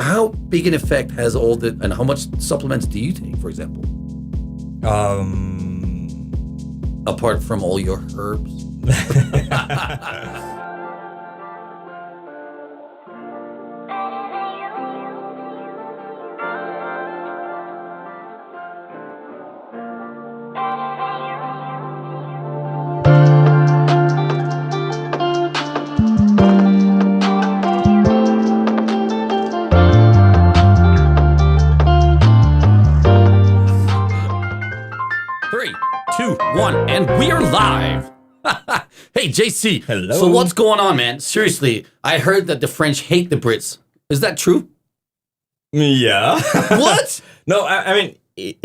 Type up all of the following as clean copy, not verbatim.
How big an effect has all the, and how much supplements do you take, for example, apart from all your herbs? 3, 2, 1, and we are live. Hey, JC. Hello. So what's going on, man? Seriously, I heard that the French hate the Brits. Is that true? Yeah. What? No, I mean, it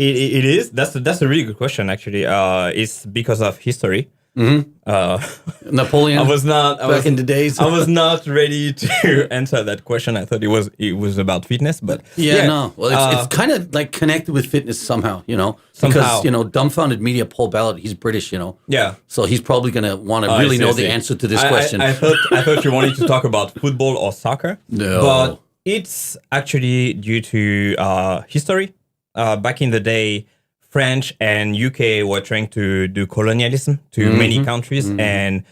is. That's a really good question, actually. It's because of history. Mm-hmm. Napoleon. Back in the days. I was not ready to answer that question. I thought it was about fitness, but no. Well, it's kind of like connected with fitness somehow, because dumbfounded media Paul Ballard, he's British, Yeah. So he's probably gonna want to really know the answer to this question. I thought you wanted to talk about football or soccer. No. But it's actually due to history. Back in the day, French and UK were trying to do colonialism to many countries, and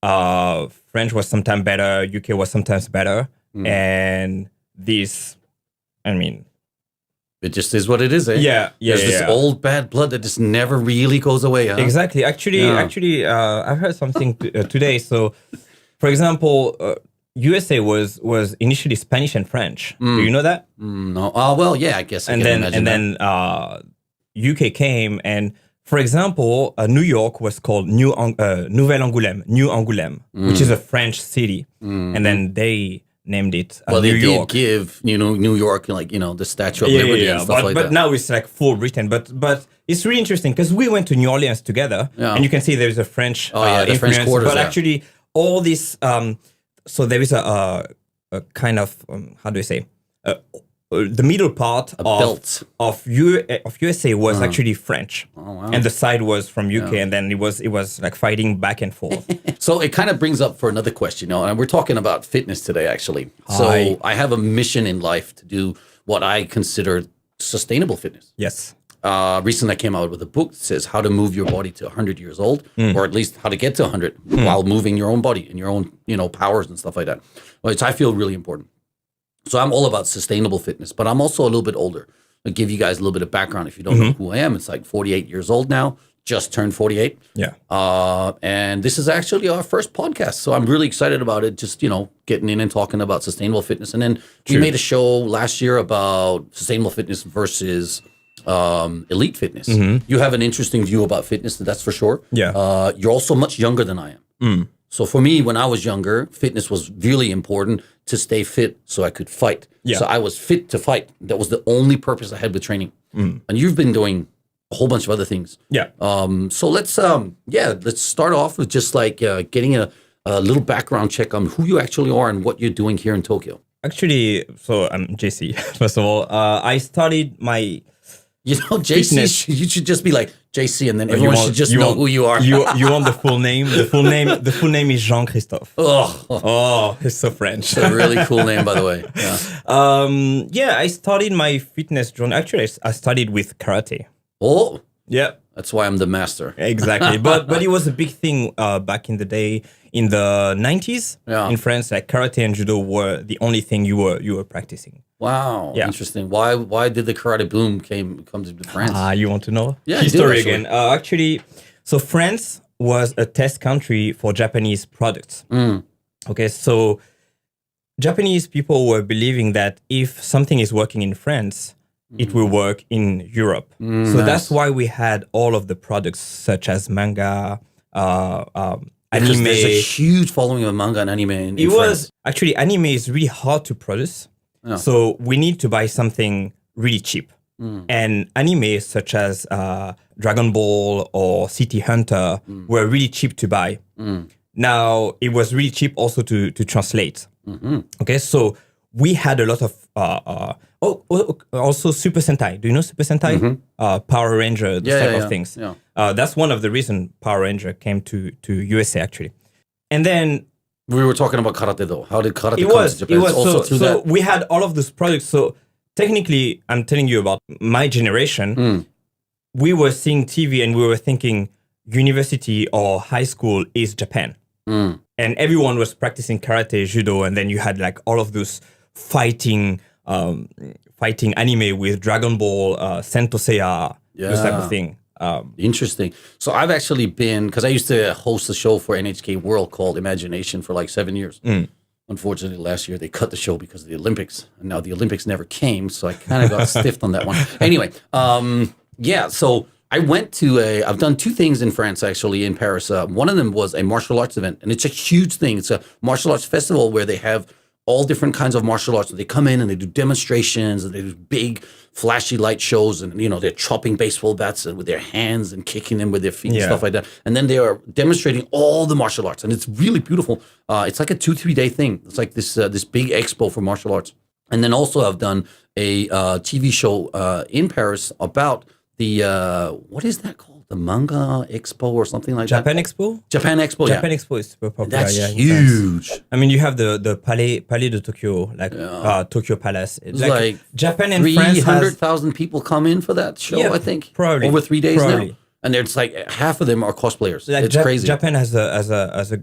French was sometimes better, UK was sometimes better, and this, I mean, it just is what it is, eh? Yeah. There's this old bad blood that just never really goes away, huh? Exactly. Actually, I heard something today. So, for example, USA was initially Spanish and French. Do you know that? No. Oh, well, yeah, I guess. Then UK came, and for example, New York was called Nouvelle Angoulême, New Angoulême, which is a French city, and then they named it New York. Did give New York the Statue of Liberty and stuff like that. But now it's like full Britain. But it's really interesting because we went to New Orleans together, and you can see there's a French the influence. French quarters, but actually, all this. So there is a kind of how do you say? The middle part of USA was actually French, and the side was from UK, and then it was like fighting back and forth. So it kind of brings up for another question, and we're talking about fitness today, actually. So I have a mission in life to do what I consider sustainable fitness. Yes. Recently, I came out with a book that says how to move your body to 100 years old, or at least how to get to 100 while moving your own body and your own, powers and stuff like that, which I feel really important. So I'm all about sustainable fitness, but I'm also a little bit older. I'll give you guys a little bit of background if you don't know who I am. It's like 48 years old now, just turned 48. Yeah. And this is actually our first podcast. So I'm really excited about it, just, getting in and talking about sustainable fitness. And then we made a show last year about sustainable fitness versus elite fitness. You have an interesting view about fitness, that's for sure. Yeah. You're also much younger than I am. So for me, when I was younger, fitness was really important to stay fit so I could fight. Yeah. So I was fit to fight. That was the only purpose I had with training. And you've been doing a whole bunch of other things. Yeah. So let's start off with just like getting a little background check on who you actually are and what you're doing here in Tokyo. Actually, so I'm JC. First of all, I started my JC, you should just be like JC, and then everyone should just know who you are. You want the full name? The full name is Jean-Christophe. Oh, it's so French. It's a really cool name, by the way. Yeah. I started my fitness journey. Actually, I started with karate. Oh, yeah. That's why I'm the master. Exactly. But it was a big thing back in the day, in the 90s in France. Like karate and judo were the only thing you were practicing. Wow, interesting. Why did the karate boom come to France? You want to know? Yeah, history again. Actually, so France was a test country for Japanese products. Okay, so Japanese people were believing that if something is working in France, it will work in Europe. So that's why we had all of the products such as manga, anime. There's a huge following of manga and anime in France. Actually, anime is really hard to produce. Oh. So we need to buy something really cheap. And anime such as Dragon Ball or City Hunter were really cheap to buy. Now, it was really cheap also to translate. Okay, so we had a lot of also Super Sentai. Do you know Super Sentai? Power Ranger, type of things. Yeah. That's one of the reasons Power Ranger came to USA, actually. And then We were talking about karate though. How did karate It come was. to Japan? It was. It's also So, through so that. we had all of those products. So technically, I'm telling you about my generation. We were seeing TV and we were thinking university or high school is Japan. And everyone was practicing karate, judo, and then you had like all of those fighting anime with Dragon Ball, Sento Seiya, this type of thing. Interesting. So I've actually been, because I used to host a show for NHK World called Imagination for like 7 years. Unfortunately, last year they cut the show because of the Olympics, and now the Olympics never came, so I kind of got stiffed on that one. Anyway, yeah, so I went to I've done two things in France, actually, in Paris. One of them was a martial arts event, and it's a huge thing. It's a martial arts festival where they have all different kinds of martial arts. They come in and they do demonstrations, and they do big, flashy light shows, and, you know, they're chopping baseball bats with their hands and kicking them with their feet and stuff like that. And then they are demonstrating all the martial arts, and it's really beautiful. It's like a 2-3 day thing. It's like this big expo for martial arts. And then also I've done a TV show in Paris about the what is that called? The Manga Expo or something like Japan that? Expo? Japan Expo, Japan Expo is super popular. That's in France. huge. I mean, you have the Palais de Tokyo, like Tokyo Palace. It's like Japan and France has 300,000 people come in for that show, I think. Probably. Over 3 days Probably. now. And it's like half of them are cosplayers. like It's crazy. Japan has a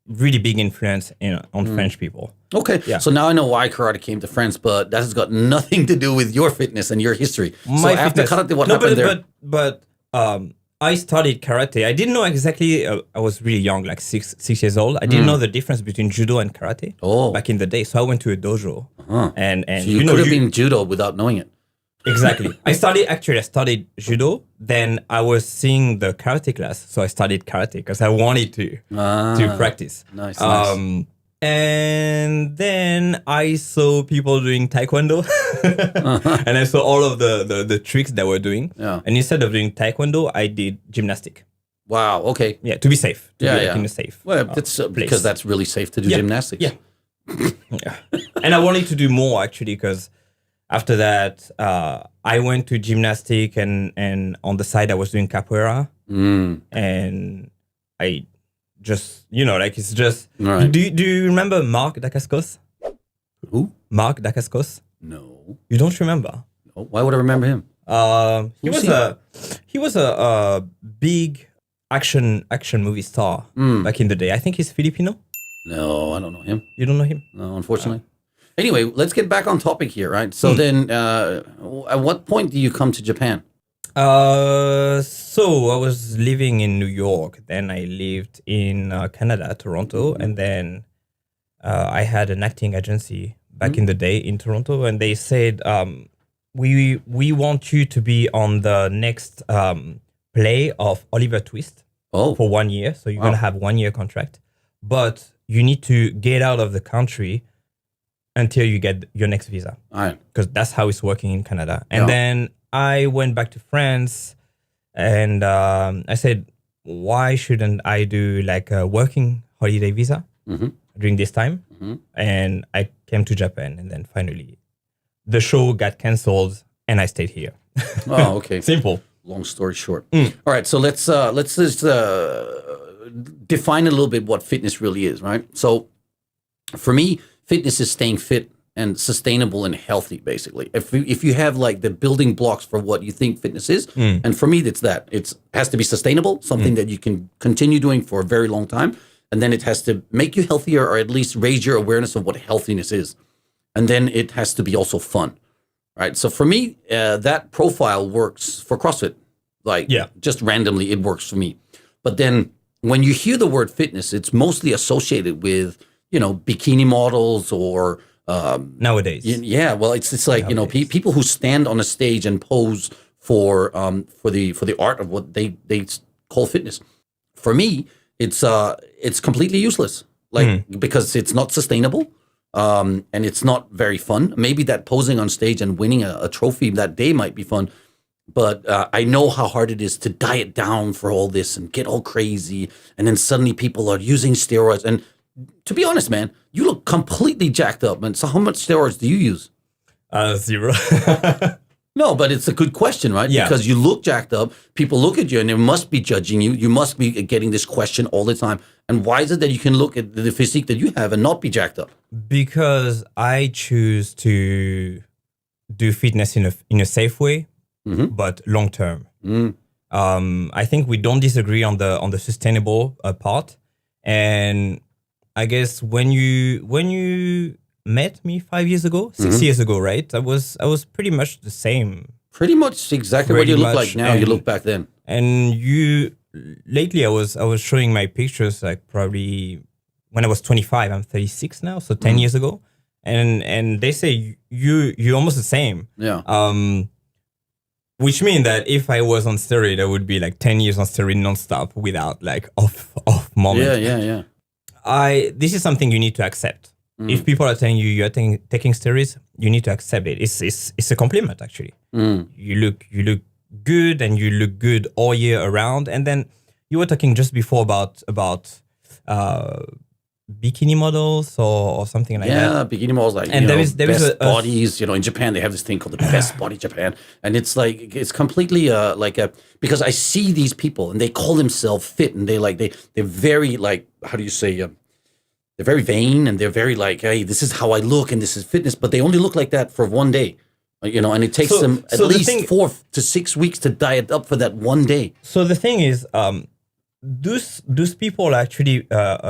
really big influence on French people. Okay, so now I know why karate came to France, but that has got nothing to do with your fitness and your history. So after karate, what happened there? But I studied karate. I didn't know exactly. I was really young, like six years old. I didn't know the difference between judo and karate back in the day. So I went to a dojo, and So you could have been judo without knowing it. Exactly. I studied judo. Then I was seeing the karate class, so I studied karate because I wanted to practice. Nice. And then I saw people doing taekwondo, and I saw all of the tricks that we're doing. Yeah. And instead of doing taekwondo, I did gymnastic. Wow. Okay. Yeah, to be safe. To be in a safe. Well, that's because that's really safe to do gymnastics. Yeah. Yeah. And I wanted to do more actually because after that, I went to gymnastic and on the side I was doing capoeira, and I just, like it's just. Right. Do you remember Mark Dacascos? Who? Mark Dacascos? No. You don't remember? No. Why would I remember him? He was a big action movie star back in the day. I think he's Filipino. No, I don't know him. You don't know him? No, unfortunately. Anyway, let's get back on topic here, right? So then, at what point do you come to Japan? So I was living in New York. Then I lived in Canada, Toronto, and then I had an acting agency back in the day in Toronto, and they said, "We want you to be on the next play of Oliver Twist for 1 year. So you're gonna have 1 year contract, but you need to get out of the country until you get your next visa, because that's how it's working in Canada." And then I went back to France, and I said, why shouldn't I do like a working holiday visa during this time? And I came to Japan, and then finally the show got canceled and I stayed here. Oh, okay. Simple. Long story short. All right, so let's just define a little bit what fitness really is, right? So for me, fitness is staying fit and sustainable and healthy, basically. If you have like the building blocks for what you think fitness is, and for me, it's that. It has to be sustainable, something that you can continue doing for a very long time, and then it has to make you healthier or at least raise your awareness of what healthiness is. And then it has to be also fun, right? So for me, that profile works for CrossFit. Just randomly, it works for me. But then when you hear the word fitness, it's mostly associated with, bikini models or nowadays. Well, it's like nowadays. People who stand on a stage and pose for the art of what they call fitness. For me, it's completely useless, because it's not sustainable, and it's not very fun. Maybe that posing on stage and winning a trophy that day might be fun, but I know how hard it is to diet down for all this and get all crazy, and then suddenly people are using steroids. And to be honest, man, you look completely jacked up, man. So how much steroids do you use? 0. No, but it's a good question, right? Yeah. Because you look jacked up, people look at you and they must be judging you. You must be getting this question all the time. And why is it that you can look at the physique that you have and not be jacked up? Because I choose to do fitness in a safe way, but long term. I think we don't disagree on the sustainable part. And I guess when you met me 5 years ago, 6 years ago, right? I was pretty much the same. Pretty much exactly what you look like now. You look back then. And lately I was showing my pictures like probably when I was 25. I'm 36 now, so 10 years ago. And they say you're almost the same. Yeah. Which means that if I was on steroid, I would be like 10 years on steroid nonstop without like off moment. Yeah. This is something you need to accept. If people are telling you you're taking steroids, you need to accept it. It's a compliment actually. You look good and you look good all year around. And then you were talking just before about bikini models or something like that. Yeah, bikini models like and there is best bodies. In Japan they have this thing called the best body Japan, and it's like it's completely because I see these people and they call themselves fit and they're very like how do you say they're very vain and they're very like, hey, this is how I look and this is fitness, but they only look like that for one day, and it takes them at least 4 to 6 weeks to diet up for that one day. So the thing is, those people are actually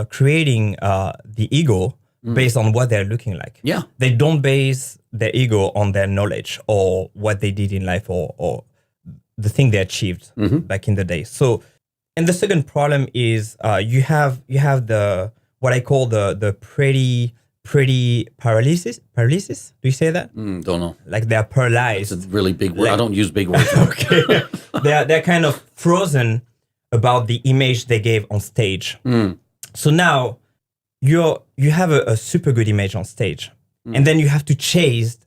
creating the ego based on what they're looking like. Yeah. They don't base their ego on their knowledge or what they did in life or the thing they achieved back in the day. So, and the second problem is you have the what I call the pretty paralysis. Paralysis? Do you say that? Don't know. Like they're paralyzed. It's a really big word. I don't use big words. Okay. they're kind of frozen about the image they gave on stage. So now you have a super good image on stage, and then you have to chase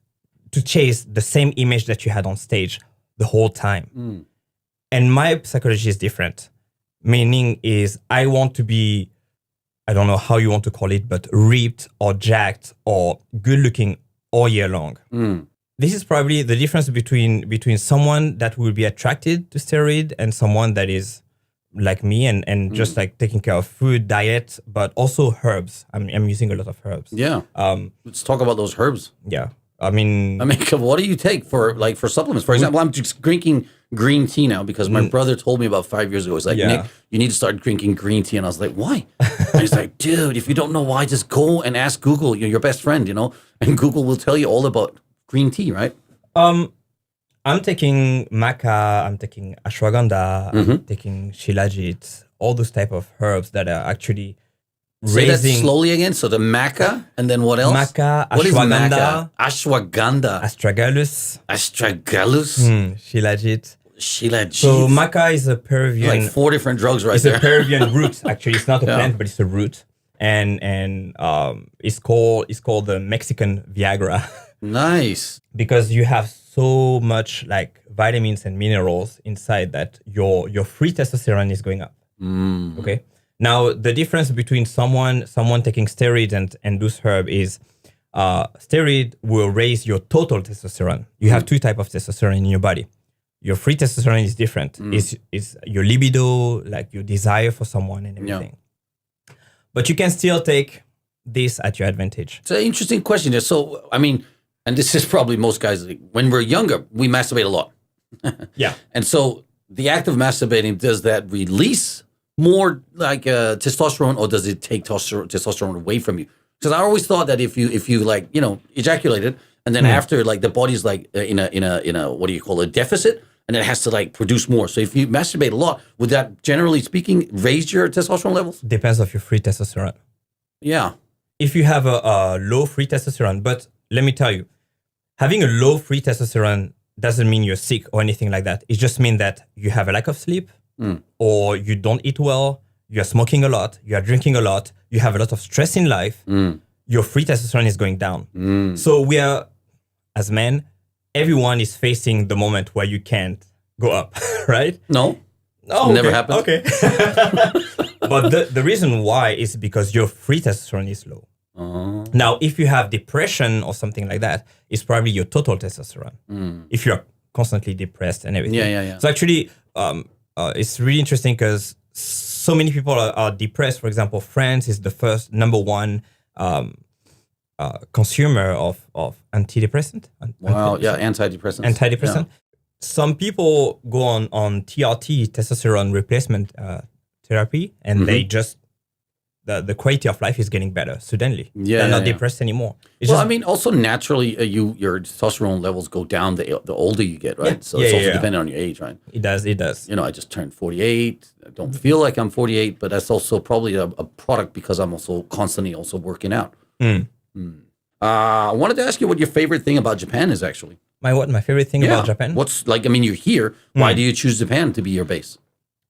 the same image that you had on stage the whole time. And my psychology is different. Meaning is I want to be, I don't know how you want to call it, but ripped or jacked or good looking all year long. This is probably the difference between someone that will be attracted to steroid and someone that is like me and just like taking care of food, diet, but also herbs. I'm using a lot of herbs. Yeah. Let's talk about those herbs. Yeah. I mean, what do you take for supplements? For example, I'm just drinking green tea now because my brother told me about 5 years ago. He's like, Nick, you need to start drinking green tea. And I was like, why? And he's like, dude, if you don't know why, just go and ask Google. You're your best friend, and Google will tell you all about green tea, right? I'm taking maca, I'm taking ashwagandha, I'm taking shilajit, all those type of herbs that are actually Say that slowly again. So the maca, and then what else? Maca, what ashwagandha, ashwagandha, astragalus, shilajit. So maca is a Peruvian, like 4 different drugs right there. It's a Peruvian root. Actually, it's not a plant, but it's a root, and it's called the Mexican Viagra. Nice, because you have so much like vitamins and minerals inside that your free testosterone is going up. Okay. Now, the difference between someone taking steroids and those herb is steroid will raise your total testosterone. You have 2 types of testosterone in your body. Your free testosterone is different. Is your libido, like your desire for someone and everything. Yeah. But you can still take this at your advantage. It's an interesting question. So, I mean, and this is probably most guys, when we're younger, we masturbate a lot. Yeah. And so the act of masturbating, does that release more like testosterone, or does it take testosterone away from you? Because I always thought that if you like ejaculated and then after like the body's like in a what do you call it, deficit, and it has to like produce more. So if you masturbate a lot, would that generally speaking raise your testosterone levels? Depends of your free testosterone. Yeah. If you have a low free testosterone, but let me tell you, having a low free testosterone doesn't mean you're sick or anything like that. It just means that you have a lack of sleep. Or you don't eat well, you're smoking a lot, you're drinking a lot, you have a lot of stress in life, your free testosterone is going down. So we are, as men, everyone is facing the moment where you can't go up, right? No, okay. Never happened. Okay. But the reason why is because your free testosterone is low. Now, if you have depression or something like that, it's probably your total testosterone. If you're constantly depressed and everything. Yeah. So actually, it's really interesting because so many people are depressed. For example, France is the first number one consumer of antidepressant. Wow. Yeah. Antidepressants. Yeah. Some people go on TRT, testosterone replacement therapy, and they just the quality of life is getting better suddenly. They're not depressed anymore. I mean, also naturally, your testosterone levels go down the older you get, right? So it's also dependent on your age, right? It does. You know, I just turned 48. I don't feel like I'm 48, but that's also probably a product because I'm also constantly also working out. I wanted to ask you what your favorite thing about Japan is actually. My favorite thing about Japan? What's like, I mean, you're here. Why do you choose Japan to be your base?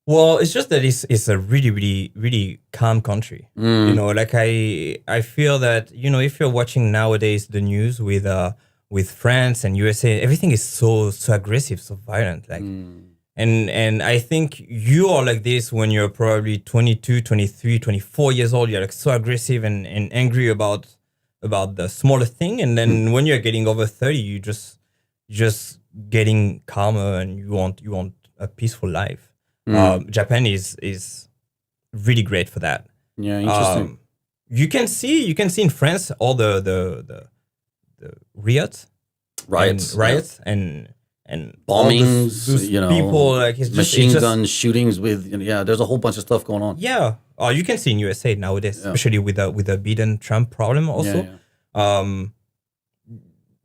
Well, it's just that it's a really, really, really calm country. You know, like I feel that, you know, if you're watching nowadays the news with France and USA, everything is so aggressive, so violent. Like, and I think you are like this when you're probably 22, 23, 24 years old. You're like so aggressive and angry about the smallest thing. And then when you're getting over 30, you just getting calmer and you want a peaceful life. Japan is really great for that. Yeah, interesting. You can see in France all the riots, and bombings, those people like it's machine gun shootings with there's a whole bunch of stuff going on. Yeah, you can see in USA nowadays, especially with the Biden Trump problem also.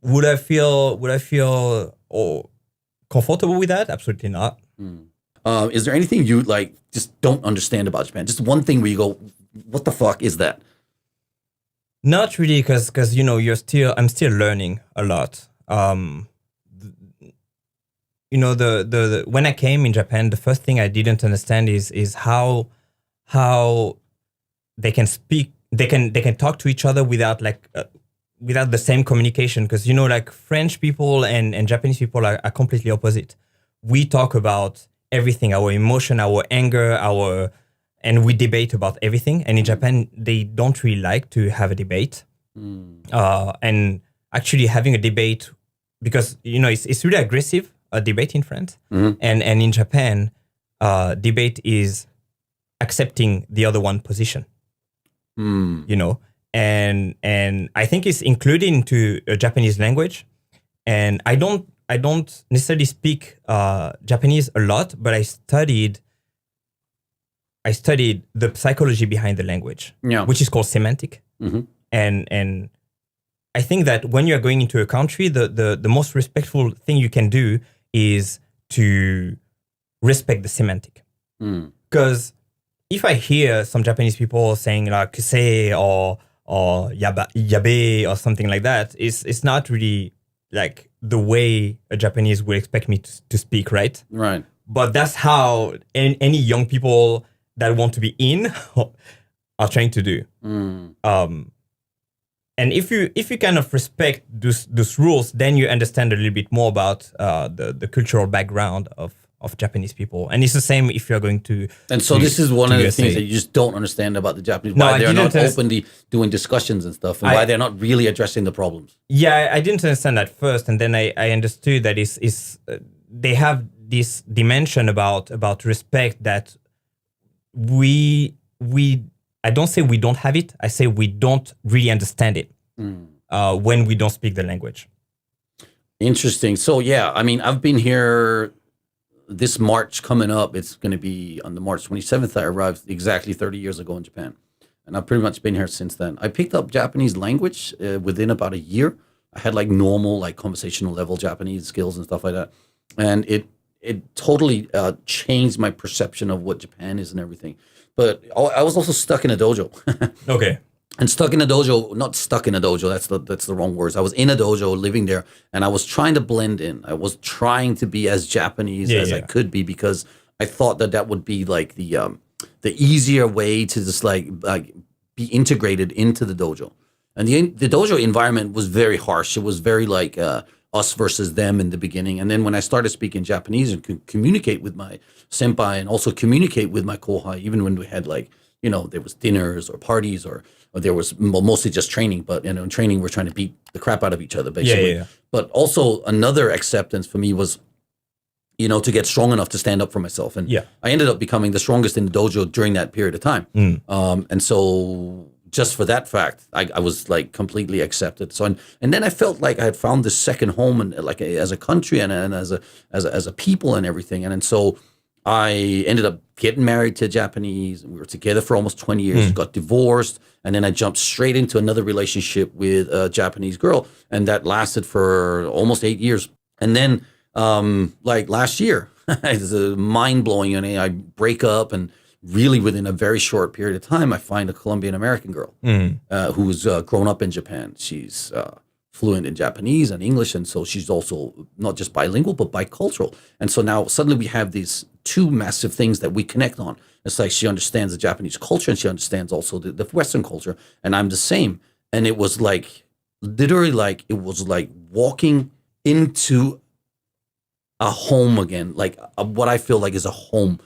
Would I feel comfortable with that? Absolutely not. Is there anything you like just don't understand about Japan? Just one thing where you go, what the fuck is that? Not really, because you know I'm still learning a lot. You know, the when I came in Japan, the first thing I didn't understand is how they can speak, they can talk to each other without without the same communication. Because you know, like French people and Japanese people are completely opposite. We talk about everything, our emotion, our anger, and we debate about everything. And in Japan, they don't really like to have a debate. And actually having a debate, because you know it's really aggressive, a debate in France, and in Japan, debate is accepting the other one position. You know, and I think it's included into a Japanese language, and I don't necessarily speak Japanese a lot, but I studied the psychology behind the language, which is called semantic. And I think that when you're going into a country, the most respectful thing you can do is to respect the semantic. Because if I hear some Japanese people saying like "kusei" or "yabe" or something like that, it's not really like the way a Japanese would expect me to speak, right? Right. But that's how any young people that want to be in are trying to do. And if you kind of respect those rules, then you understand a little bit more about the cultural background of Japanese people. And it's the same if you're going to. And so this is one of the things that you just don't understand about the Japanese. Why they're not openly doing discussions and stuff, and why they're not really addressing the problems. Yeah, I didn't understand that first, and then I understood that they have this dimension about respect that we I don't say we don't have it. I say we don't really understand it when we don't speak the language. Interesting. So yeah, I mean, I've been here this March coming up. It's going to be on the March 27th. I arrived exactly 30 years ago in Japan, and I've pretty much been here since then. I picked up Japanese language within about a year. I had like normal, like conversational level Japanese skills and stuff like that, and it totally changed my perception of what Japan is and everything. But I was also stuck in a dojo. Okay. And stuck in a dojo, not stuck in a dojo, that's the wrong words. I was in a dojo living there, and I was trying to blend in. I was trying to be as Japanese as I could be, because I thought that would be like the easier way to just like be integrated into the dojo. And the dojo environment was very harsh. It was very like us versus them in the beginning. And then when I started speaking Japanese and could communicate with my senpai and also communicate with my kohai, even when we had like, you know, there was dinners or parties or there was mostly just training, but you know, in training we're trying to beat the crap out of each other basically. But also another acceptance for me was to get strong enough to stand up for myself. And I ended up becoming the strongest in the dojo during that period of time. And so just for that fact, I was like completely accepted. So, and then I felt like I had found this second home, and like as a country and as a people and everything. And so I ended up getting married to a Japanese. We were together for almost 20 years, got divorced. And then I jumped straight into another relationship with a Japanese girl. And that lasted for almost 8 years. And then, like last year, it's mind blowing. And I break up, and really within a very short period of time, I find a Colombian American girl who's grown up in Japan. She's fluent in Japanese and English, and so she's also not just bilingual but bicultural. And so now suddenly we have these two massive things that we connect on. It's like she understands the Japanese culture, and she understands also the Western culture, and I'm the same. And it was like literally like it was like walking into a home again, like what I feel like is a home.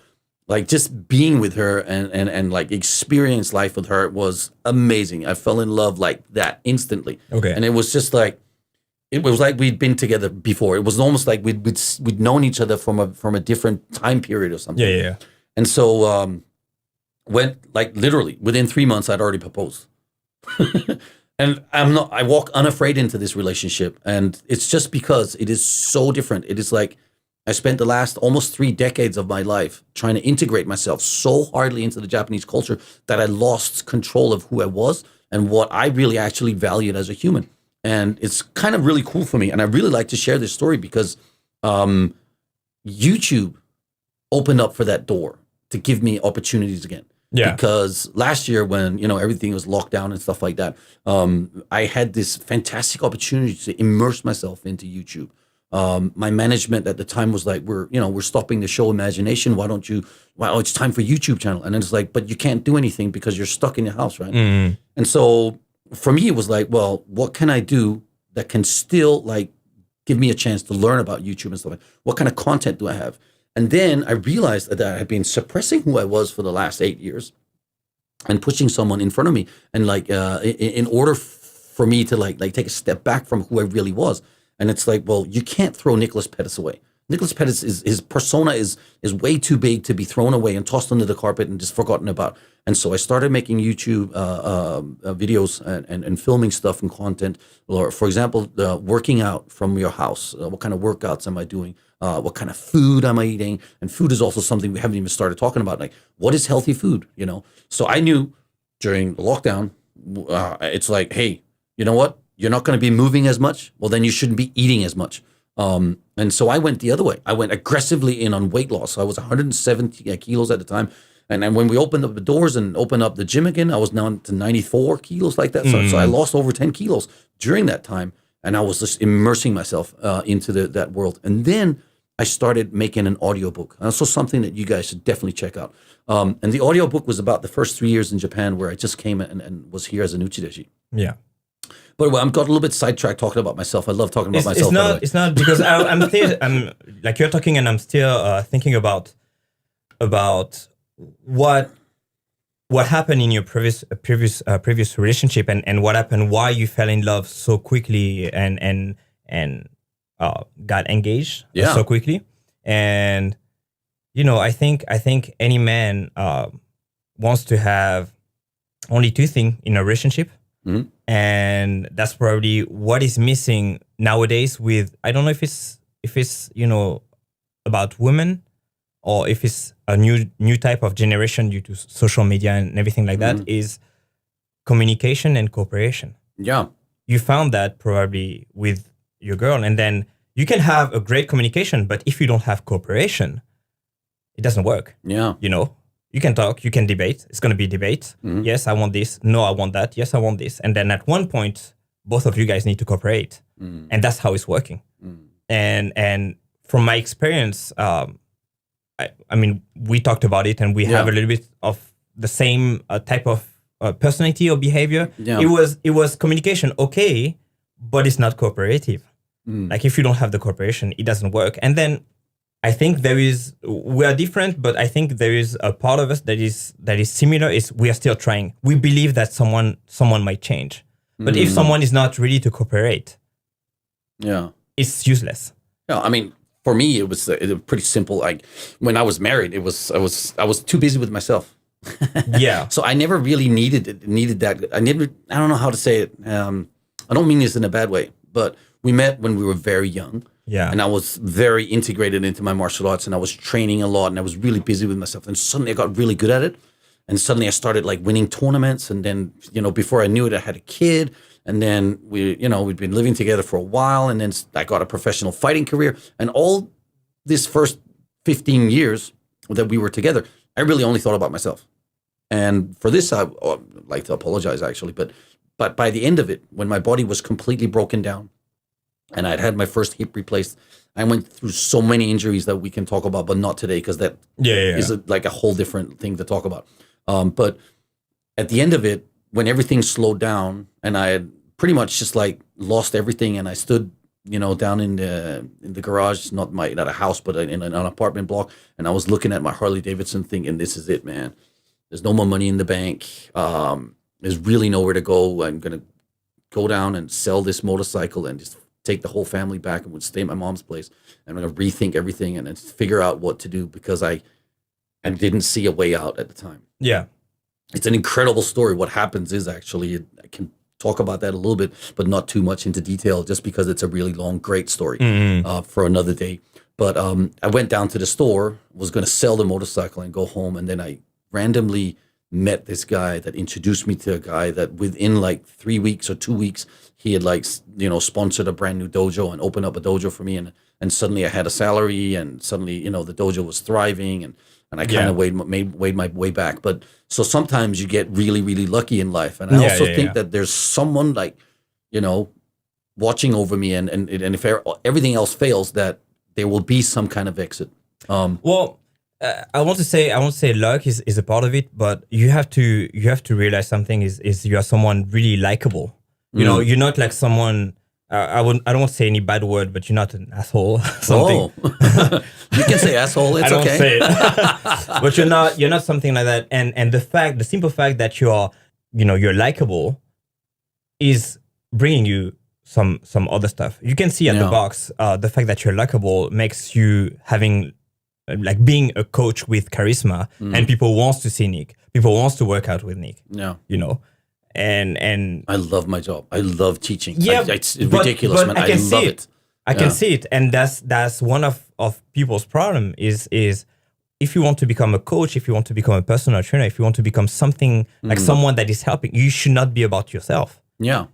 Like just being with her and like experience life with her was amazing. I fell in love like that instantly. Okay. And it was just like, it was like we'd been together before. It was almost like we'd known each other from a different time period or something. Yeah. And so went like literally within 3 months I'd already proposed. And I walk unafraid into this relationship, and it's just because it is so different. It is like I spent the last almost 3 decades of my life trying to integrate myself so hardly into the Japanese culture that I lost control of who I was and what I really actually valued as a human. And it's kind of really cool for me. And I really like to share this story because YouTube opened up for that door to give me opportunities again. Yeah. Because last year when, everything was locked down and stuff like that, I had this fantastic opportunity to immerse myself into YouTube. My management at the time was like, we're stopping the show Imagination. It's time for YouTube channel. And then it's like, but you can't do anything because you're stuck in your house, right? Mm-hmm. And so for me, it was like, well, what can I do that can still like give me a chance to learn about YouTube and stuff like that? What kind of content do I have? And then I realized that I had been suppressing who I was for the last 8 years and pushing someone in front of me. And like, in order for me to like take a step back from who I really was. And it's like, well, you can't throw Nicholas Pettis away. Nicholas Pettis, his persona is way too big to be thrown away and tossed under the carpet and just forgotten about. And so I started making YouTube videos and filming stuff and content. Or, for example, working out from your house. What kind of workouts am I doing? What kind of food am I eating? And food is also something we haven't even started talking about. Like, what is healthy food? So I knew during the lockdown, it's like, hey, you know what? You're not going to be moving as much. Well, then you shouldn't be eating as much. And so I went the other way. I went aggressively in on weight loss. So I was 170 kilos at the time. And then when we opened up the doors and opened up the gym again, I was down to 94 kilos like that. So I lost over 10 kilos during that time. And I was just immersing myself into that world. And then I started making an audiobook. Also something that you guys should definitely check out. And the audiobook was about the first 3 years in Japan where I just came and was here as an uchideshi. Yeah. But I'm got a little bit sidetracked talking about myself. I love talking about myself. It's not because I'm like you're talking, and I'm still thinking about what happened in your previous relationship and what happened, why you fell in love so quickly and got engaged so quickly. And I think any man wants to have only 2 things in a relationship. Mm-hmm. And that's probably what is missing nowadays with, I don't know if it's about women or if it's a new type of generation due to social media and everything like that, is communication and cooperation. Yeah. You found that probably with your girl, and then you can have a great communication, but if you don't have cooperation, it doesn't work. Yeah. You can talk, you can debate. It's going to be debate. Mm-hmm. Yes, I want this. No, I want that. Yes, I want this. And then at one point, both of you guys need to cooperate. Mm. And that's how it's working. Mm. And from my experience, I mean, we talked about it, and we have a little bit of the same type of personality or behavior. Yeah. It was communication, okay, but it's not cooperative. Mm. Like if you don't have the cooperation, it doesn't work. And then I think we are different, but I think there is a part of us that is similar. Is we are still trying. We believe that someone might change, but if someone is not ready to cooperate, it's useless. Yeah, I mean, for me, it was pretty simple. Like when I was married, I was too busy with myself. Yeah. So I never really needed that. I don't know how to say it. I don't mean this in a bad way, but we met when we were very young. Yeah. And I was very integrated into my martial arts, and I was training a lot, and I was really busy with myself. And suddenly I got really good at it. And suddenly I started like winning tournaments. And then, before I knew it, I had a kid. And then we'd been living together for a while. And then I got a professional fighting career. And all this first 15 years that we were together, I really only thought about myself. And for this, I'd like to apologize, actually. But by the end of it, when my body was completely broken down and I'd had my first hip replaced, I went through so many injuries that we can talk about, but not today, because that is like a whole different thing to talk about. But at the end of it, when everything slowed down and I had pretty much just like lost everything, and I stood, down in the garage, not a house, but in an apartment block, and I was looking at my Harley Davidson thinking, this is it, man. There's no more money in the bank. There's really nowhere to go. I'm going to go down and sell this motorcycle and just take the whole family back and would stay at my mom's place. And I'm going to rethink everything and then figure out what to do, because I didn't see a way out at the time. Yeah. It's an incredible story. What happens is actually, I can talk about that a little bit, but not too much into detail, just because it's a really long, great story for another day. But I went down to the store, was going to sell the motorcycle and go home. And then I randomly met this guy that introduced me to a guy that within like 3 weeks or 2 weeks, he had sponsored a brand new dojo and opened up a dojo for me. And suddenly I had a salary, and suddenly, the dojo was thriving, and I kind of weighed my way back. But so sometimes you get really, really lucky in life. And I also think that there's someone watching over me, and if everything else fails, that there will be some kind of exit. I want to say luck is a part of it, but you have to realize something is you are someone really likable. You're not like someone. I don't want to say any bad word, but you're not an asshole. Something. Oh. You can say asshole. It's I don't okay. say it. But you're not something like that. And the simple fact that you're likable is bringing you some other stuff. You can see at the box, the fact that you're likable makes you having like being a coach with charisma, and people wants to see Nick. People wants to work out with Nick. Yeah. And I love my job. I love teaching. Yeah, it's ridiculous, man. I love it. I can see it, and that's one of people's problem is if you want to become a coach, if you want to become a personal trainer, if you want to become something like someone that is helping, you should not be about yourself. Yeah.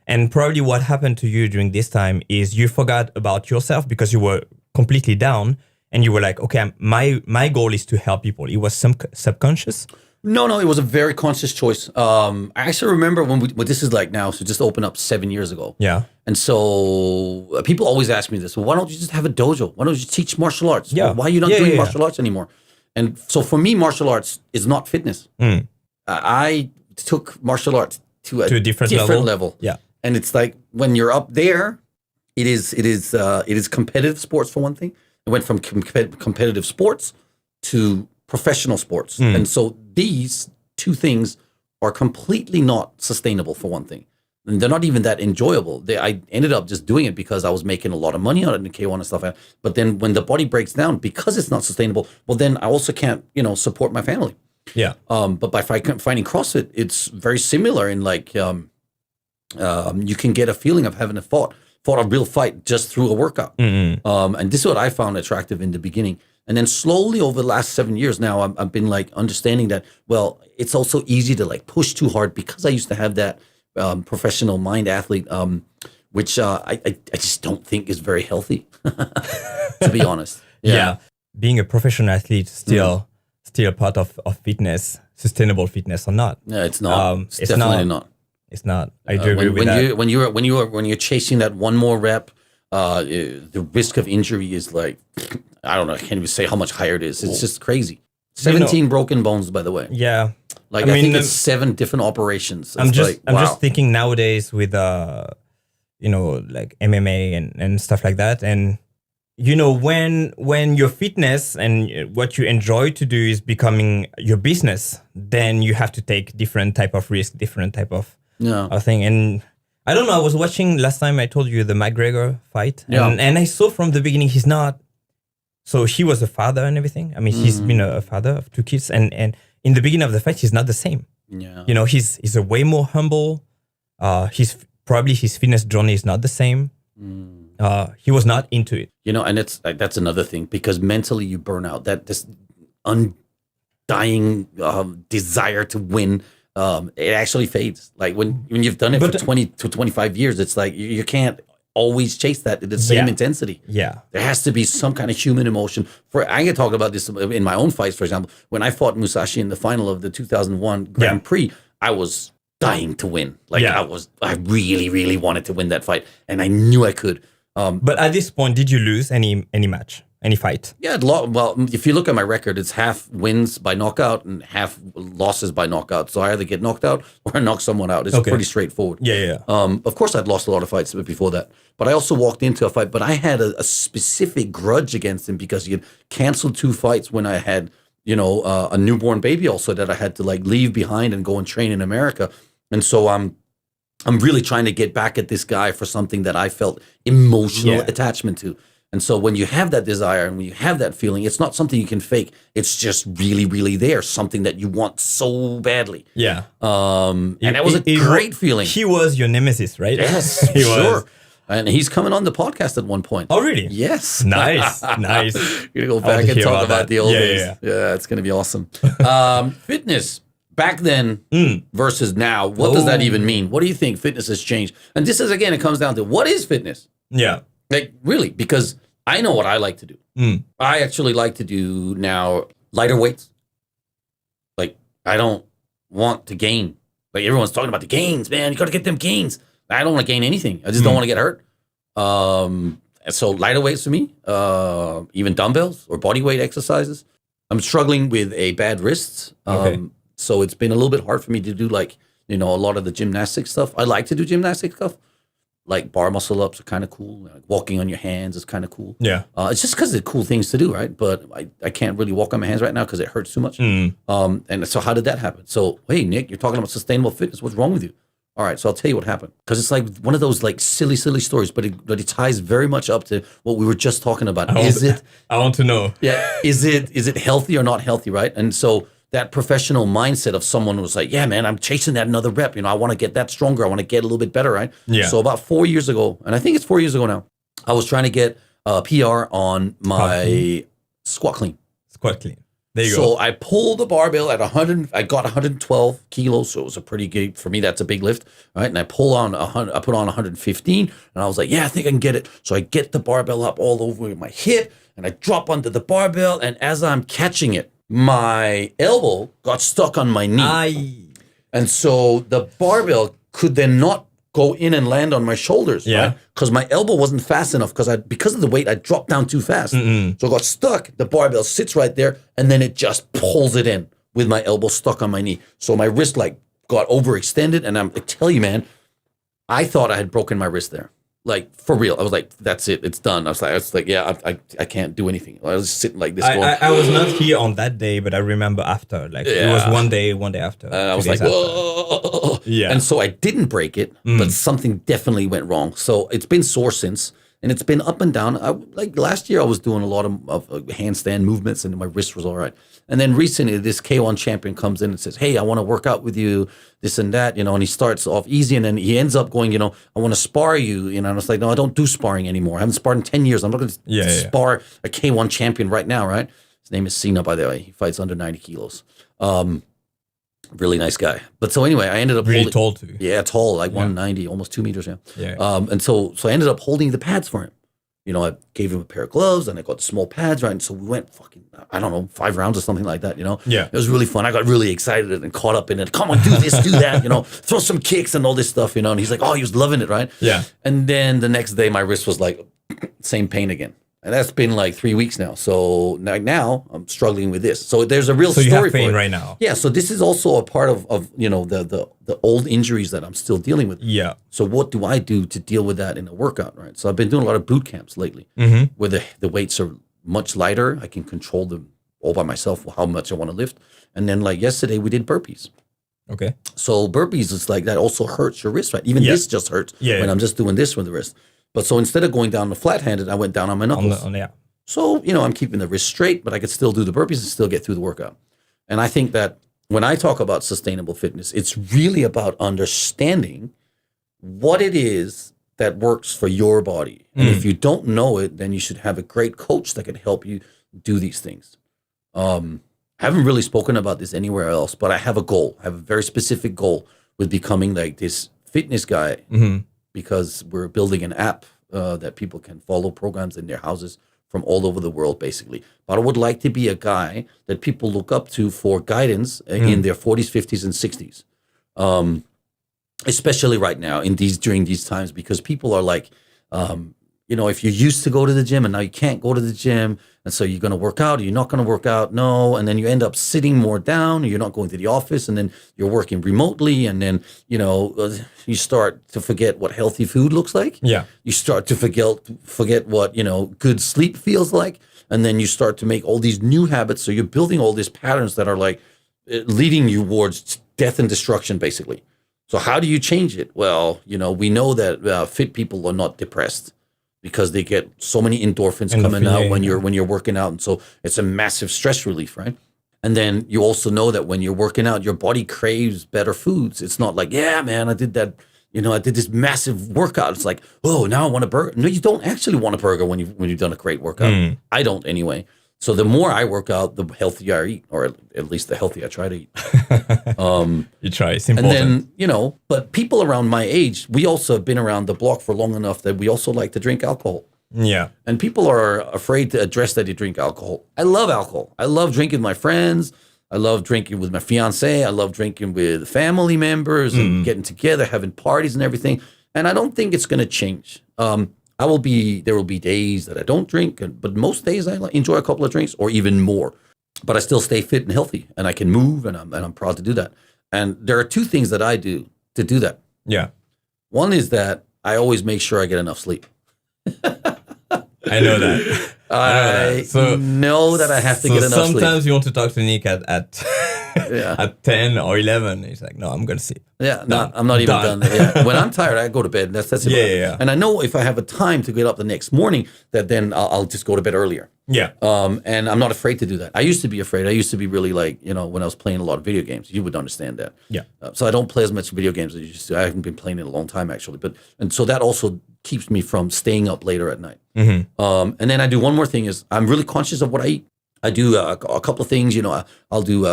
And probably what happened to you during this time is you forgot about yourself because you were completely down, and you were like, okay, my goal is to help people. It was some subconscious. No, it was a very conscious choice. I actually remember when this is like now, so just opened up 7 years ago. Yeah. And so people always ask me this, well, why don't you just have a dojo? Why don't you teach martial arts? Yeah. Why are you not doing martial arts anymore? And so for me, martial arts is not fitness. I took martial arts to a different level. Yeah. And it's like when you're up there, it is competitive sports for one thing. It went from competitive sports to professional sports. And so these two things are completely not sustainable for one thing. And they're not even that enjoyable. I ended up just doing it because I was making a lot of money on it in K-1 and stuff. But then when the body breaks down, because it's not sustainable, well, then I also can't, support my family. Yeah. But by finding CrossFit, it's very similar in like, you can get a feeling of having fought a real fight just through a workout. And this is what I found attractive in the beginning. And then slowly over the last 7 years now, I've been like understanding that, well, it's also easy to like push too hard because I used to have that professional mind athlete, which I just don't think is very healthy, to be honest. Yeah. Being a professional athlete still part of fitness, sustainable fitness or not. Yeah, it's not. It's definitely not. It's not. I do agree with that. When you're chasing that one more rep, the risk of injury is like, I don't know. I can't even say how much higher it is. It's just crazy. 17 broken bones, by the way. Yeah. Like I think it's 7 different operations. I'm just thinking nowadays with like MMA and stuff like that, and when your fitness and what you enjoy to do is becoming your business, then you have to take different type of risk, different type of thing. And I don't know. I was watching last time. I told you the McGregor fight, and I saw from the beginning he's not So he was a father and everything. I mean, he's been a father of 2 kids, and in the beginning of the fight, he's not the same. Yeah. You know, he's a way more humble. His fitness journey is not the same. He was not into it. You know, and that's another thing, because mentally you burn out. That this undying desire to win, it actually fades. Like when you've done it for 20 to 25 years, it's like you can't always chase that at the same intensity. Yeah. There has to be some kind of human emotion. I can talk about this in my own fights, for example. When I fought Musashi in the final of the 2001 Grand Prix, I was dying to win. Like I really, really wanted to win that fight, and I knew I could. But at this point, did you lose any match, any fight? Yeah, well, if you look at my record, it's half wins by knockout and half losses by knockout. So I either get knocked out or I knock someone out. It's pretty straightforward. Yeah. Of course, I'd lost a lot of fights before that, but I also walked into a fight. But I had a specific grudge against him because he had canceled 2 fights when I had, a newborn baby also that I had to like leave behind and go and train in America. And so I'm really trying to get back at this guy for something that I felt emotional attachment to. And so when you have that desire and when you have that feeling, it's not something you can fake. It's just really, really there. Something that you want so badly. Yeah. And that was a great feeling. He was your nemesis, right? Yes, he was. And he's coming on the podcast at one point. Oh, really? Yes. Nice. We're going to go back and talk about the old days. Yeah, it's going to be awesome. Fitness. Back then versus now, what does that even mean? What do you think fitness has changed? And this is, again, it comes down to what is fitness? Yeah. Like, really, because I know what I like to do. I actually like to do now lighter weights. Like, I don't want to gain. Like, everyone's talking about the gains, man. You got to get them gains. I don't want to gain anything. I just don't want to get hurt. So lighter weights for me, even dumbbells or body weight exercises. I'm struggling with a bad wrist. So it's been a little bit hard for me to do a lot of the gymnastic stuff. I like to do gymnastic stuff. Like bar muscle ups are kind of cool. Like walking on your hands is kind of cool. Yeah. It's just because they're cool things to do, right? But I can't really walk on my hands right now because it hurts too much. And so how did that happen? So, hey, Nick, you're talking about sustainable fitness. What's wrong with you? All right, so I'll tell you what happened. Because it's like one of those like silly stories, but it ties very much up to what we were just talking about. I want to know. Yeah. Is it healthy or not healthy, right? And so that professional mindset of someone who was like, yeah, man, I'm chasing that another rep. I want to get that stronger. I want to get a little bit better, right? Yeah. So about 4 years ago, and I think it's 4 years ago now, I was trying to get a PR on my squat clean. Squat clean. There you go. So I go. pulled the barbell at 100. I got 112 kilos, so it was a pretty good, for me, that's a big lift, right? And I put on 115, and I was like, yeah, I think I can get it. So I get the barbell up all over my hip, and I drop onto the barbell, and as I'm catching it, my elbow got stuck on my knee. And so the barbell could then not go in and land on my shoulders, right? Because my elbow wasn't fast enough because of the weight, I dropped down too fast. So I got stuck. The barbell sits right there, and then it just pulls it in with my elbow stuck on my knee. So my wrist got overextended, and I tell you, man, I thought I had broken my wrist there. Like, for real. I was like, that's it. It's done. I was like, yeah, I can't do anything. I was sitting like this going. I was not here on that day, but I remember after. It was one day after. I was like, whoa. Yeah. And so I didn't break it, but something definitely went wrong. So it's been sore since, and it's been up and down. Like last year, I was doing a lot of handstand movements, and my wrist was all right. And then recently, this K-1 champion comes in and says, hey, I want to work out with you, this and that, and he starts off easy, and then he ends up going, I want to spar you, and I was like, no, I don't do sparring anymore. I haven't sparred in 10 years. I'm not going to spar a K-1 champion right now, right? His name is Cena, by the way. He fights under 90 kilos. Really nice guy. But so anyway, I ended up really tall too. Yeah, tall, like 190, almost 2 meters. Yeah. And so I ended up holding the pads for him. I gave him a pair of gloves, and I got the small pads, right? And so we went 5 rounds or something like that, Yeah. It was really fun. I got really excited and caught up in it. Come on, do this, do that, throw some kicks and all this stuff, And he's like, oh, he was loving it, right? Yeah. And then the next day, my wrist was like, same pain again. And that's been like 3 weeks now. So now I'm struggling with this. So there's a real story you have pain for it right now. Yeah. So this is also a part of the old injuries that I'm still dealing with. Yeah. So what do I do to deal with that in a workout, right? So I've been doing a lot of boot camps lately, where the weights are much lighter. I can control them all by myself, how much I want to lift. And then like yesterday, we did burpees. Okay. So burpees is like that also hurts your wrist, right? Even this just hurts when I'm just doing this with the wrist. But so instead of going down the flat-handed, I went down on my knuckles. So, I'm keeping the wrist straight, but I could still do the burpees and still get through the workout. And I think that when I talk about sustainable fitness, it's really about understanding what it is that works for your body. And if you don't know it, then you should have a great coach that can help you do these things. I haven't really spoken about this anywhere else, but I have a goal. I have a very specific goal with becoming like this fitness guy because we're building an app that people can follow programs in their houses from all over the world, basically. But I would like to be a guy that people look up to for guidance in their 40s, 50s, and 60s. Especially right now during these times, because people are like, if you used to go to the gym and now you can't go to the gym, and so you're going to work out, or you're not going to work out, no, and then you end up sitting more down, or you're not going to the office, and then you're working remotely, and then you start to forget what healthy food looks like. Yeah, you start to forget what good sleep feels like, and then you start to make all these new habits. So you're building all these patterns that are like leading you towards death and destruction, basically. So how do you change it? Well, we know that fit people are not depressed because they get so many endorphins coming out when you're working out, and so it's a massive stress relief, right? And then you also know that when you're working out, your body craves better foods. It's not like, yeah, man, I did that. I did this massive workout. It's like, oh, now I want a burger. No, you don't actually want a burger when you've done a great workout. I don't anyway. So the more I work out, the healthier I eat, or at least the healthier I try to eat. You try, it's important. And then, but people around my age, we also have been around the block for long enough that we also like to drink alcohol. Yeah. And people are afraid to address that they drink alcohol. I love alcohol. I love drinking with my friends. I love drinking with my fiance. I love drinking with family members and getting together, having parties and everything. And I don't think it's going to change. There will be days that I don't drink, but most days I enjoy a couple of drinks or even more. But I still stay fit and healthy, and I can move, and I'm proud to do that. And there are two things that I do to do that. Yeah. One is that I always make sure I get enough sleep. I know that. I know that I have to get enough sleep. Sometimes you want to talk to Nick at at 10 or 11. He's like, no, I'm going to sleep. Yeah, no, I'm not even done. Yeah. When I'm tired, I go to bed. That's it. Yeah. And I know if I have a time to get up the next morning, that then I'll just go to bed earlier. Yeah. And I'm not afraid to do that. I used to be afraid. I used to be really like, when I was playing a lot of video games, you would understand that. Yeah. So I don't play as much video games as I used to. I haven't been playing in a long time, actually. And so that also keeps me from staying up later at night. And then I do one more thing is I'm really conscious of what I eat. I do a couple of things, I'll do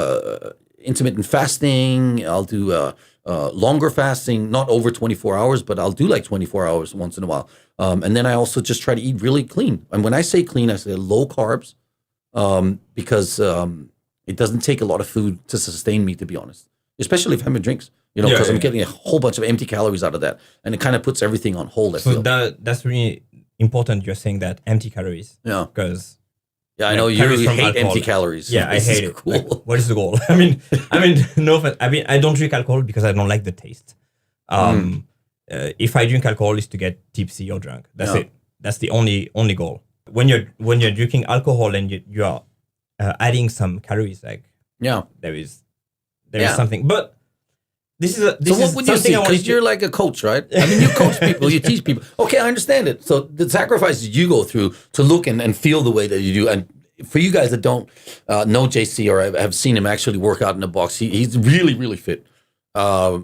intermittent fasting. I'll do longer fasting, not over 24 hours, but I'll do like 24 hours once in a while. And then I also just try to eat really clean. And when I say clean, I say low carbs because it doesn't take a lot of food to sustain me, to be honest, especially if I'm having drinks, because I'm getting a whole bunch of empty calories out of that. And it kind of puts everything on hold. So that's really important. You're saying that empty calories. Yeah. Because I know you really hate empty calories. Yeah, I hate it. Cool. Like, what is the goal? I mean, no offense. I don't drink alcohol because I don't like the taste. If I drink alcohol, it's to get tipsy or drunk. That's it. That's the only goal. When you're drinking alcohol and you are adding some calories, like there is something. But this is what would you see? Because you're like a coach, right? I mean, you coach people, you teach people. Okay, I understand it. So the sacrifices you go through to look and feel the way that you do. And for you guys that don't know JC or have seen him actually work out in the box, he's really, really fit.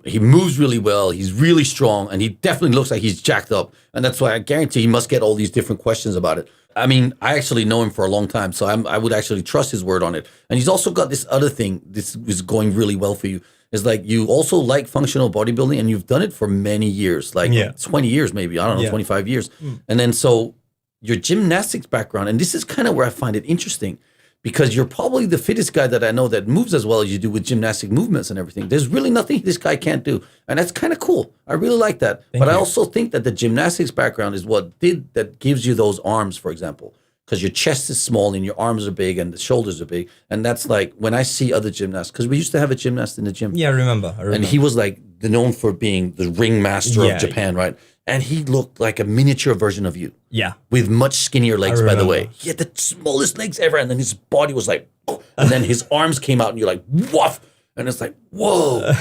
He moves really well. He's really strong, and he definitely looks like he's jacked up. And that's why I guarantee he must get all these different questions about it. I mean, I actually know him for a long time, so I would actually trust his word on it. And he's also got this other thing. This is going really well for you. Is like you also like functional bodybuilding, and you've done it for many years, like 20 years maybe, I don't know, 25 years. And then so your gymnastics background, and this is kind of where I find it interesting, because you're probably the fittest guy that I know that moves as well as you do with gymnastic movements and everything. There's really nothing this guy can't do, and that's kind of cool. I really like that. But I also think that the gymnastics background is what that gives you those arms, for example. Because your chest is small and your arms are big and the shoulders are big. And that's like when I see other gymnasts, because we used to have a gymnast in the gym. Yeah, I remember. And he was like known for being the ring master of Japan, right? And he looked like a miniature version of you. Yeah. With much skinnier legs, by the way. He had the smallest legs ever. And then his body was like, oh, and then his arms came out and you're like, woof. And it's like, whoa.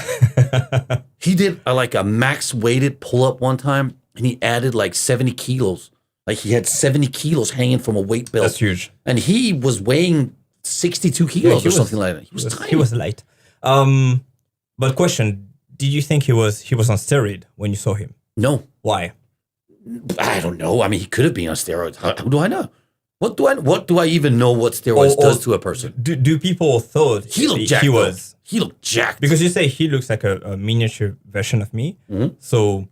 He did like a max weighted pull up one time and he added like 70 kilos Like he had 70 kilos hanging from a weight belt. That's huge. And he was weighing 62 kilos or something like that. He was tiny. He was light. But question, did you think he was on steroid when you saw him? No. Why? I don't know. I mean, he could have been on steroids. How do I know? What do I even know what steroids does to a person? Do people thought he looked jacked? He looked jacked. Because you say he looks like a miniature version of me. Mm-hmm. So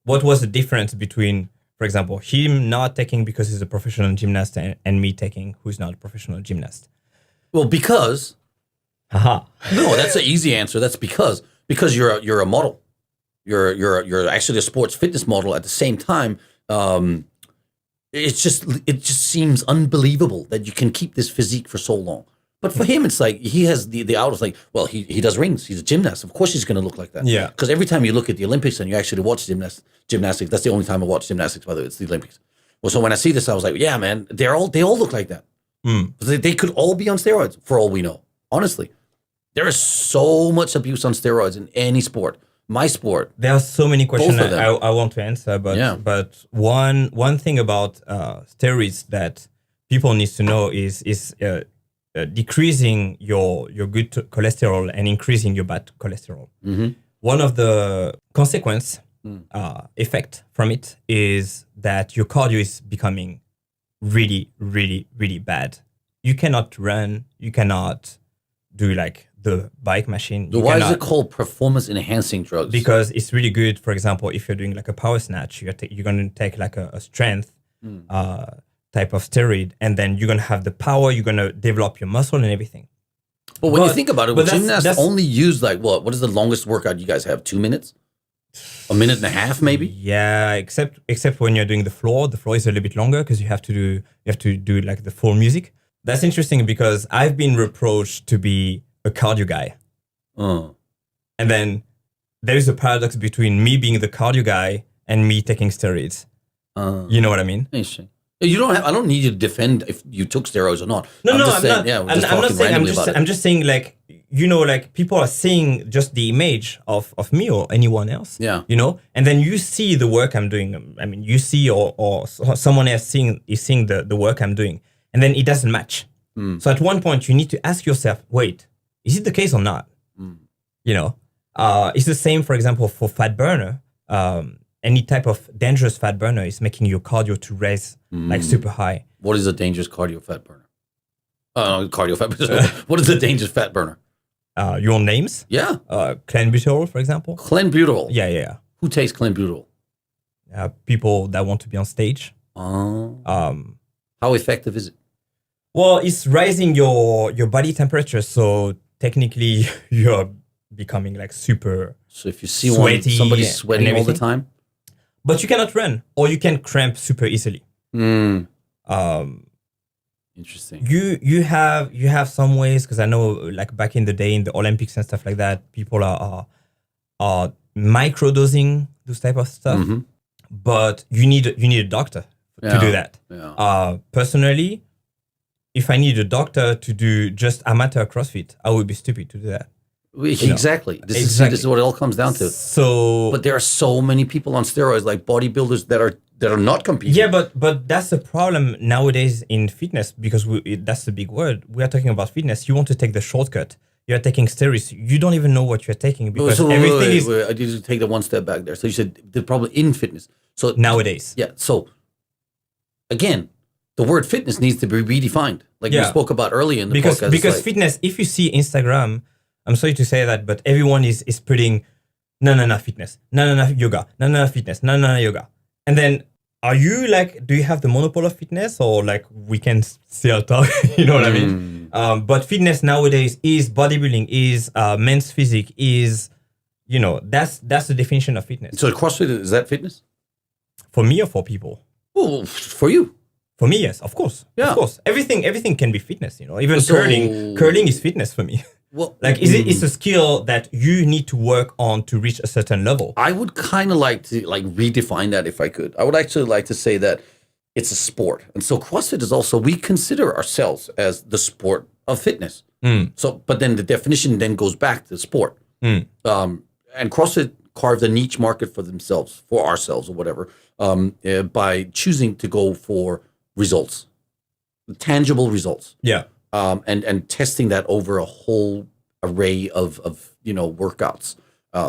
what was the difference between, for example, him not taking because he's a professional gymnast and me taking who's not a professional gymnast? Well, because... Haha. No, that's an easy answer. That's because you're a model. You're actually a sports fitness model at the same time. It just seems unbelievable that you can keep this physique for so long. But for him, it's like he has the outlook like, well, he does rings. He's a gymnast. Of course he's going to look like that. Yeah. Because every time you look at the Olympics and you actually watch gymnastics, that's the only time I watch gymnastics, by the way, it's the Olympics. Well, so when I see this, I was like, yeah, man, they all look like that. They could all be on steroids for all we know. Honestly, there is so much abuse on steroids in any sport. My sport. There are so many questions I want to answer, but one thing about steroids that people need to know is decreasing your good cholesterol and increasing your bad cholesterol. Mm-hmm. One of the consequence effect from it is that your cardio is becoming really, really, really bad. You cannot run. You cannot do like the bike machine. Why is it called performance enhancing drugs? Because it's really good. For example, if you're doing like a power snatch, you're going to take like a strength type of steroid, and then you're going to have the power. You're going to develop your muscle and everything. But when you think about it, gymnasts only use like what is the longest workout you guys have? 2 minutes? A minute and a half, maybe? Yeah, except when you're doing the floor. The floor is a little bit longer because you have to do like the full music. That's interesting because I've been reproached to be a cardio guy. And then there is a paradox between me being the cardio guy and me taking steroids. You know what I mean? Interesting. I don't need you to defend if you took steroids or not. I'm not saying. I'm just saying, like, like people are seeing just the image of me or anyone else. Yeah. And then you see the work I'm doing. I mean, you see or someone else is seeing the work I'm doing, and then it doesn't match. So at one point you need to ask yourself, wait, is it the case or not? It's the same, for example, for fat burner. Any type of dangerous fat burner is making your cardio to raise like super high. What is a dangerous cardio fat burner? What is a dangerous fat burner? Your names? Yeah. Clenbuterol, for example. Clenbuterol? Yeah. Who takes clenbuterol? People that want to be on stage. How effective is it? Well, it's raising your body temperature, so technically you're becoming like super. So if you see somebody sweating all the time, but you cannot run, or you can cramp super easily. Interesting. You have some ways, because I know like back in the day in the Olympics and stuff like that, people are microdosing those type of stuff, but you need a doctor to do that. Yeah. Personally, if I need a doctor to do just amateur CrossFit, I would be stupid to do that. Exactly. This is what it all comes down to. But there are so many people on steroids, like bodybuilders that are not competing. Yeah, but that's the problem nowadays in fitness, because that's the big word. We are talking about fitness. You want to take the shortcut. You're taking steroids. You don't even know what you're taking, because everything is. I need to take that one step back there. So you said the problem in fitness. So nowadays, yeah. So again, the word fitness needs to be redefined, like we spoke about earlier in the podcast. Because fitness, if you see Instagram, I'm sorry to say that, but everyone is putting no fitness, no yoga, no fitness, no yoga. And then are you like, do you have the monopole of fitness, or like we can still talk? You know what I mean? But fitness nowadays is bodybuilding, is men's physique, is, that's the definition of fitness. So CrossFit, is that fitness? For me or for people? Well, for you. For me, yes, of course. Yeah. Of course. Everything can be fitness, Even curling is fitness for me. Well, like it's a skill that you need to work on to reach a certain level. I would kind of like to redefine that if I could. I would actually like to say that it's a sport. And so CrossFit is also, we consider ourselves as the sport of fitness. So, but then the definition then goes back to sport. And CrossFit carved a niche market for themselves, for ourselves or whatever, by choosing to go for results, tangible results. Yeah. And testing that over a whole array of workouts.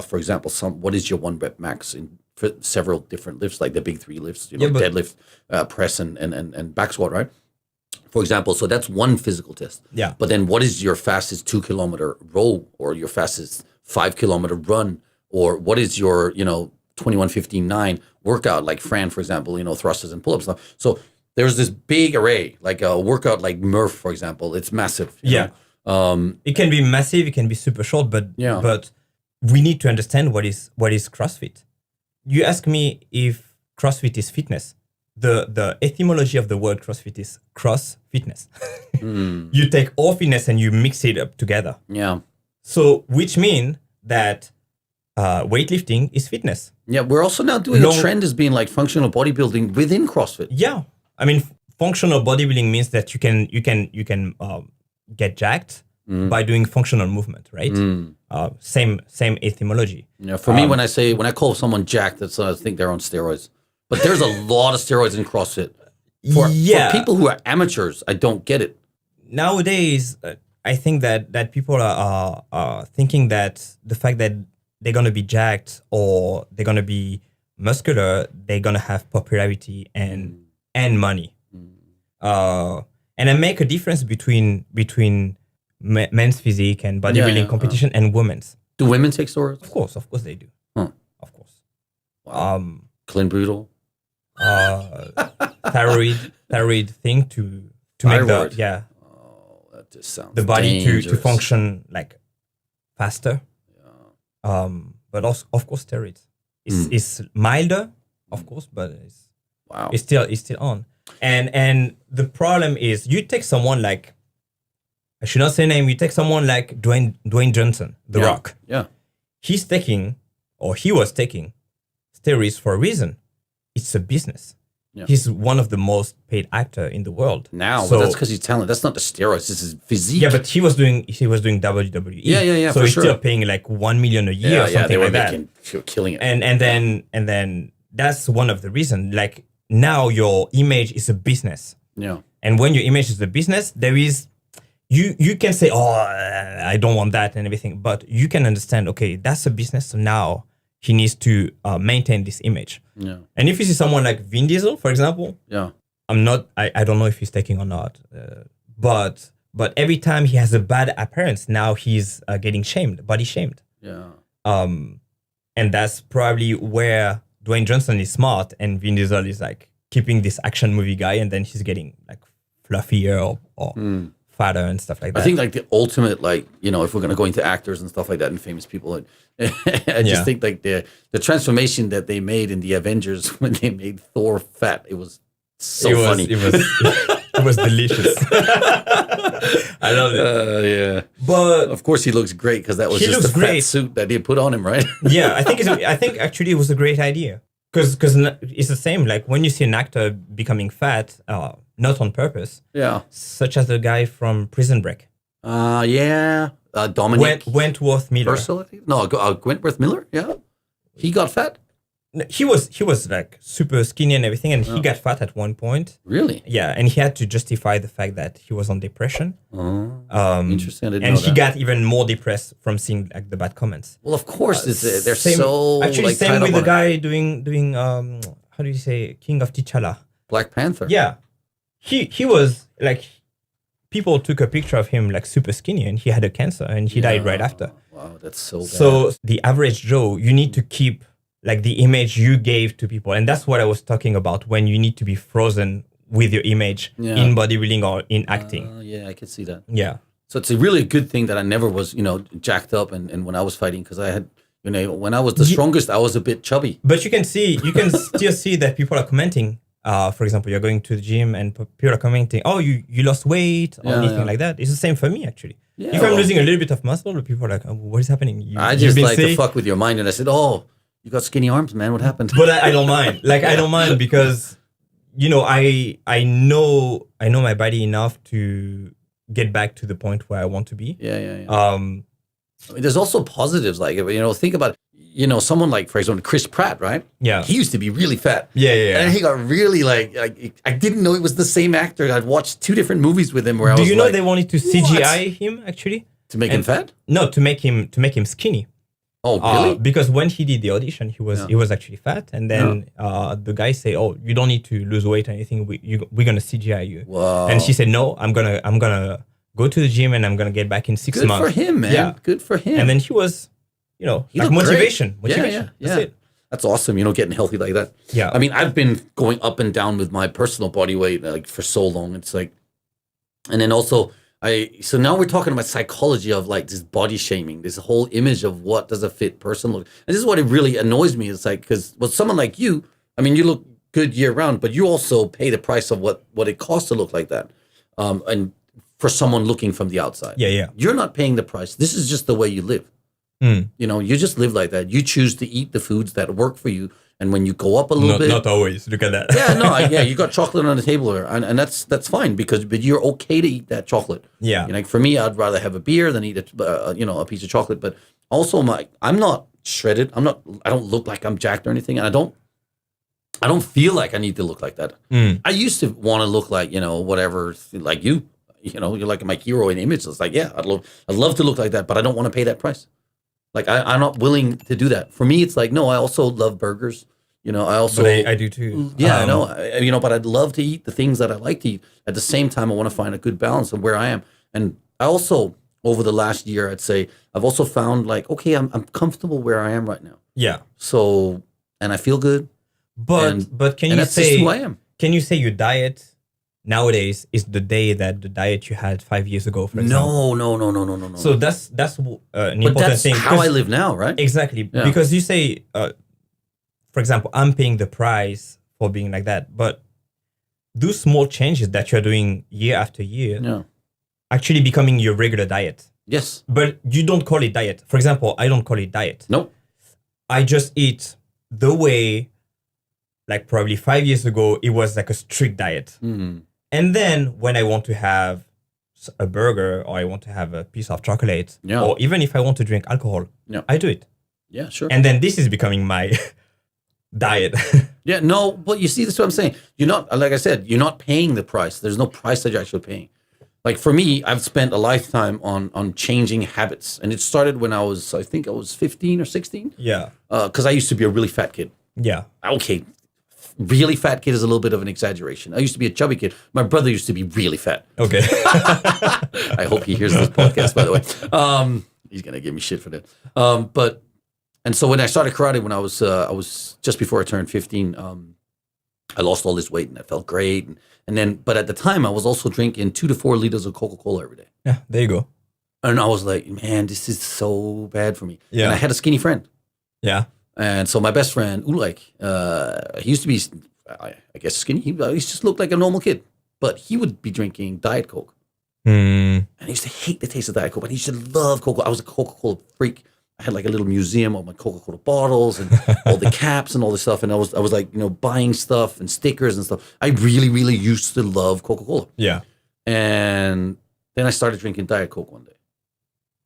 For example, what is your 1 rep max in for several different lifts, like the big 3 lifts, deadlift, press, and back squat, right? For example, so that's one physical test. Yeah. But then what is your fastest 2 kilometer row, or your fastest 5 kilometer run, or what is your 21:15:9 workout, like Fran, for example, thrusters and pull-ups stuff. So there's this big array, like a workout like Murph, for example. It's massive. Yeah. It can be massive, it can be super short, but we need to understand what is CrossFit. You ask me if CrossFit is fitness. The etymology of the word CrossFit is cross fitness. You take all fitness and you mix it up together. Yeah. So which means that weightlifting is fitness. Yeah, we're also now doing a trend as being like functional bodybuilding within CrossFit. Yeah, I mean, functional bodybuilding means that you can get jacked by doing functional movement, right? Same etymology. Yeah, for me, when I call someone jacked, that's I think they're on steroids. But there's a lot of steroids in CrossFit. For people who are amateurs, I don't get it. Nowadays, I think that people are thinking that the fact that they're going to be jacked or they're going to be muscular, they're going to have popularity and money. And I make a difference between men's physique and bodybuilding competition and women's. Do women take steroids? Of course they do. Huh. Of course. Wow. Clenbuterol? Thyroid thing to make the that just sounds the body dangerous. to function like faster. But also, of course, steroids is milder, of course, but it's still on. And the problem is, you take someone like, I should not say name, you take someone like Dwayne Johnson, The Rock. Yeah. He was taking steroids for a reason. It's a business. Yeah. He's one of the most paid actor in the world now. So, but that's because he's talented. That's not the steroids. This is physique. Yeah, but he was doing WWE. Yeah. So he's still paying like $1 million a year or something like that. They were killing it. And then that's one of the reasons. Like, now your image is a business. Yeah. And when your image is a business, there is you can say, oh, I don't want that and everything, but you can understand, okay, that's a business. So now he needs to maintain this image. Yeah. And if you see someone like Vin Diesel, for example, I don't know if he's taking or not, but every time he has a bad appearance, now he's getting body shamed. Yeah. And that's probably where Dwayne Johnson is smart and Vin Diesel is like keeping this action movie guy, and then he's getting like fluffier or fatter and stuff like that. I think like the ultimate, like, if we're going to go into actors and stuff like that and famous people, I just think like the transformation that they made in the Avengers when they made Thor fat, it was funny. It was delicious. I love it. Yeah. But of course he looks great because that was just the fat suit that they put on him, right? Yeah, I think actually it was a great idea. Because it's the same, like when you see an actor becoming fat, not on purpose. Yeah. Such as the guy from Prison Break. Dominic. Wentworth Miller. Wentworth Miller, yeah. He got fat? He was like super skinny and everything, and he got fat at one point. Really? Yeah, and he had to justify the fact that he was on depression. Interesting. I didn't know and that. he got even more depressed from seeing like the bad comments. Well, of course, they're same with the guy doing how do you say, King of T'Challa? Black Panther. Yeah, he was like, people took a picture of him like super skinny, and he had a cancer, and he died right after. Wow, that's so bad. So the average Joe, you need to keep like the image you gave to people. And that's what I was talking about, when you need to be frozen with your image in bodybuilding or in acting. Yeah, I can see that. Yeah. So it's a really good thing that I never was, jacked up and when I was fighting, because I had, when I was the strongest, I was a bit chubby. But you can still see that people are commenting. For example, you're going to the gym and people are commenting, oh, you lost weight or anything like that. It's the same for me, actually. Yeah, if I'm losing a little bit of muscle, people are like, oh, what is happening? I just like to fuck with your mind. And I said, oh, you got skinny arms, man. What happened? But I don't mind. Like, I don't mind because, I know my body enough to get back to the point where I want to be. Yeah. I mean, there's also positives, like, think about, someone like, for example, Chris Pratt, right? Yeah. He used to be really fat. Yeah. And he got really like I didn't know it was the same actor. I'd watched 2 different movies with him where Do I was you know like, they wanted to CGI him actually? to make him fat? No, to make him skinny. Oh, really? Because when he did the audition, he was actually fat, and then the guy say, "Oh, you don't need to lose weight or anything. We're gonna CGI you." Wow. And she said, "No, I'm gonna go to the gym and I'm gonna get back in 6 months." Good for him, man. Yeah. Good for him. And then he was, He like looked motivation. great. Motivation. Yeah. That's it. That's awesome, getting healthy like that. Yeah. I mean, I've been going up and down with my personal body weight like for so long. It's like, and then also so now we're talking about psychology of like this body shaming, this whole image of what does a fit person look. And this is what it really annoys me. It's like, because someone like you, I mean, you look good year round, but you also pay the price of what it costs to look like that. And for someone looking from the outside. Yeah. You're not paying the price. This is just the way you live. You just live like that. You choose to eat the foods that work for you. And when you go up a little bit, not always. Look at that. you got chocolate on the table here, and that's fine but you're okay to eat that chocolate. Yeah. Like for me, I'd rather have a beer than eat a piece of chocolate. But also, I'm not shredded. I don't look like I'm jacked or anything, and I don't feel like I need to look like that. I used to want to look like whatever, like you. You're like my hero in image. It's like, yeah, I'd love to look like that, but I don't want to pay that price. Like I'm not willing to do that. For me, it's like, no, I also love burgers. I also, but I do too. Yeah, I know. But I'd love to eat the things that I like to eat. At the same time, I want to find a good balance of where I am. And I also, over the last year, I'd say I've also found like, okay, I'm comfortable where I am right now. Yeah. So, and I feel good. But can you that's say just who I am? Can you say your diet nowadays is the diet you had 5 years ago, for example? No. So that's an But important that's thing. how I live now, right? Exactly. Yeah. Because you say, for example, I'm paying the price for being like that. But those small changes that you're doing year after year actually becoming your regular diet. Yes. But you don't call it diet. For example, I don't call it diet. Nope. I just eat the way, like probably 5 years ago, it was like a strict diet. Mm-hmm. And then when I want to have a burger or I want to have a piece of chocolate, or even if I want to drink alcohol, I do it. Yeah, sure. And then this is becoming my diet. Yeah, no, but you see, that's what I'm saying. You're not, like I said, you're not paying the price. There's no price that you're actually paying. Like for me, I've spent a lifetime on changing habits. And it started when I think I was 15 or 16. Yeah. Because I used to be a really fat kid. Yeah. Okay. Really fat kid is a little bit of an exaggeration. I used to be a chubby kid. My brother used to be really fat. Okay. I hope he hears this podcast, by the way. He's going to give me shit for that. And so when I started karate, when I was just before I turned 15, I lost all this weight and I felt great. But at the time I was also drinking 2 to 4 liters of Coca-Cola every day. Yeah, there you go. And I was like, man, this is so bad for me. Yeah. And I had a skinny friend. Yeah. And so my best friend, Ulrich, he used to be, I guess, skinny. He just looked like a normal kid. But he would be drinking Diet Coke. And I used to hate the taste of Diet Coke, but he used to love Coca-Cola. I was a Coca-Cola freak. I had like a little museum of my Coca-Cola bottles and all the caps and all this stuff. And I was like, buying stuff and stickers and stuff. I really, really used to love Coca-Cola. Yeah. And then I started drinking Diet Coke one day.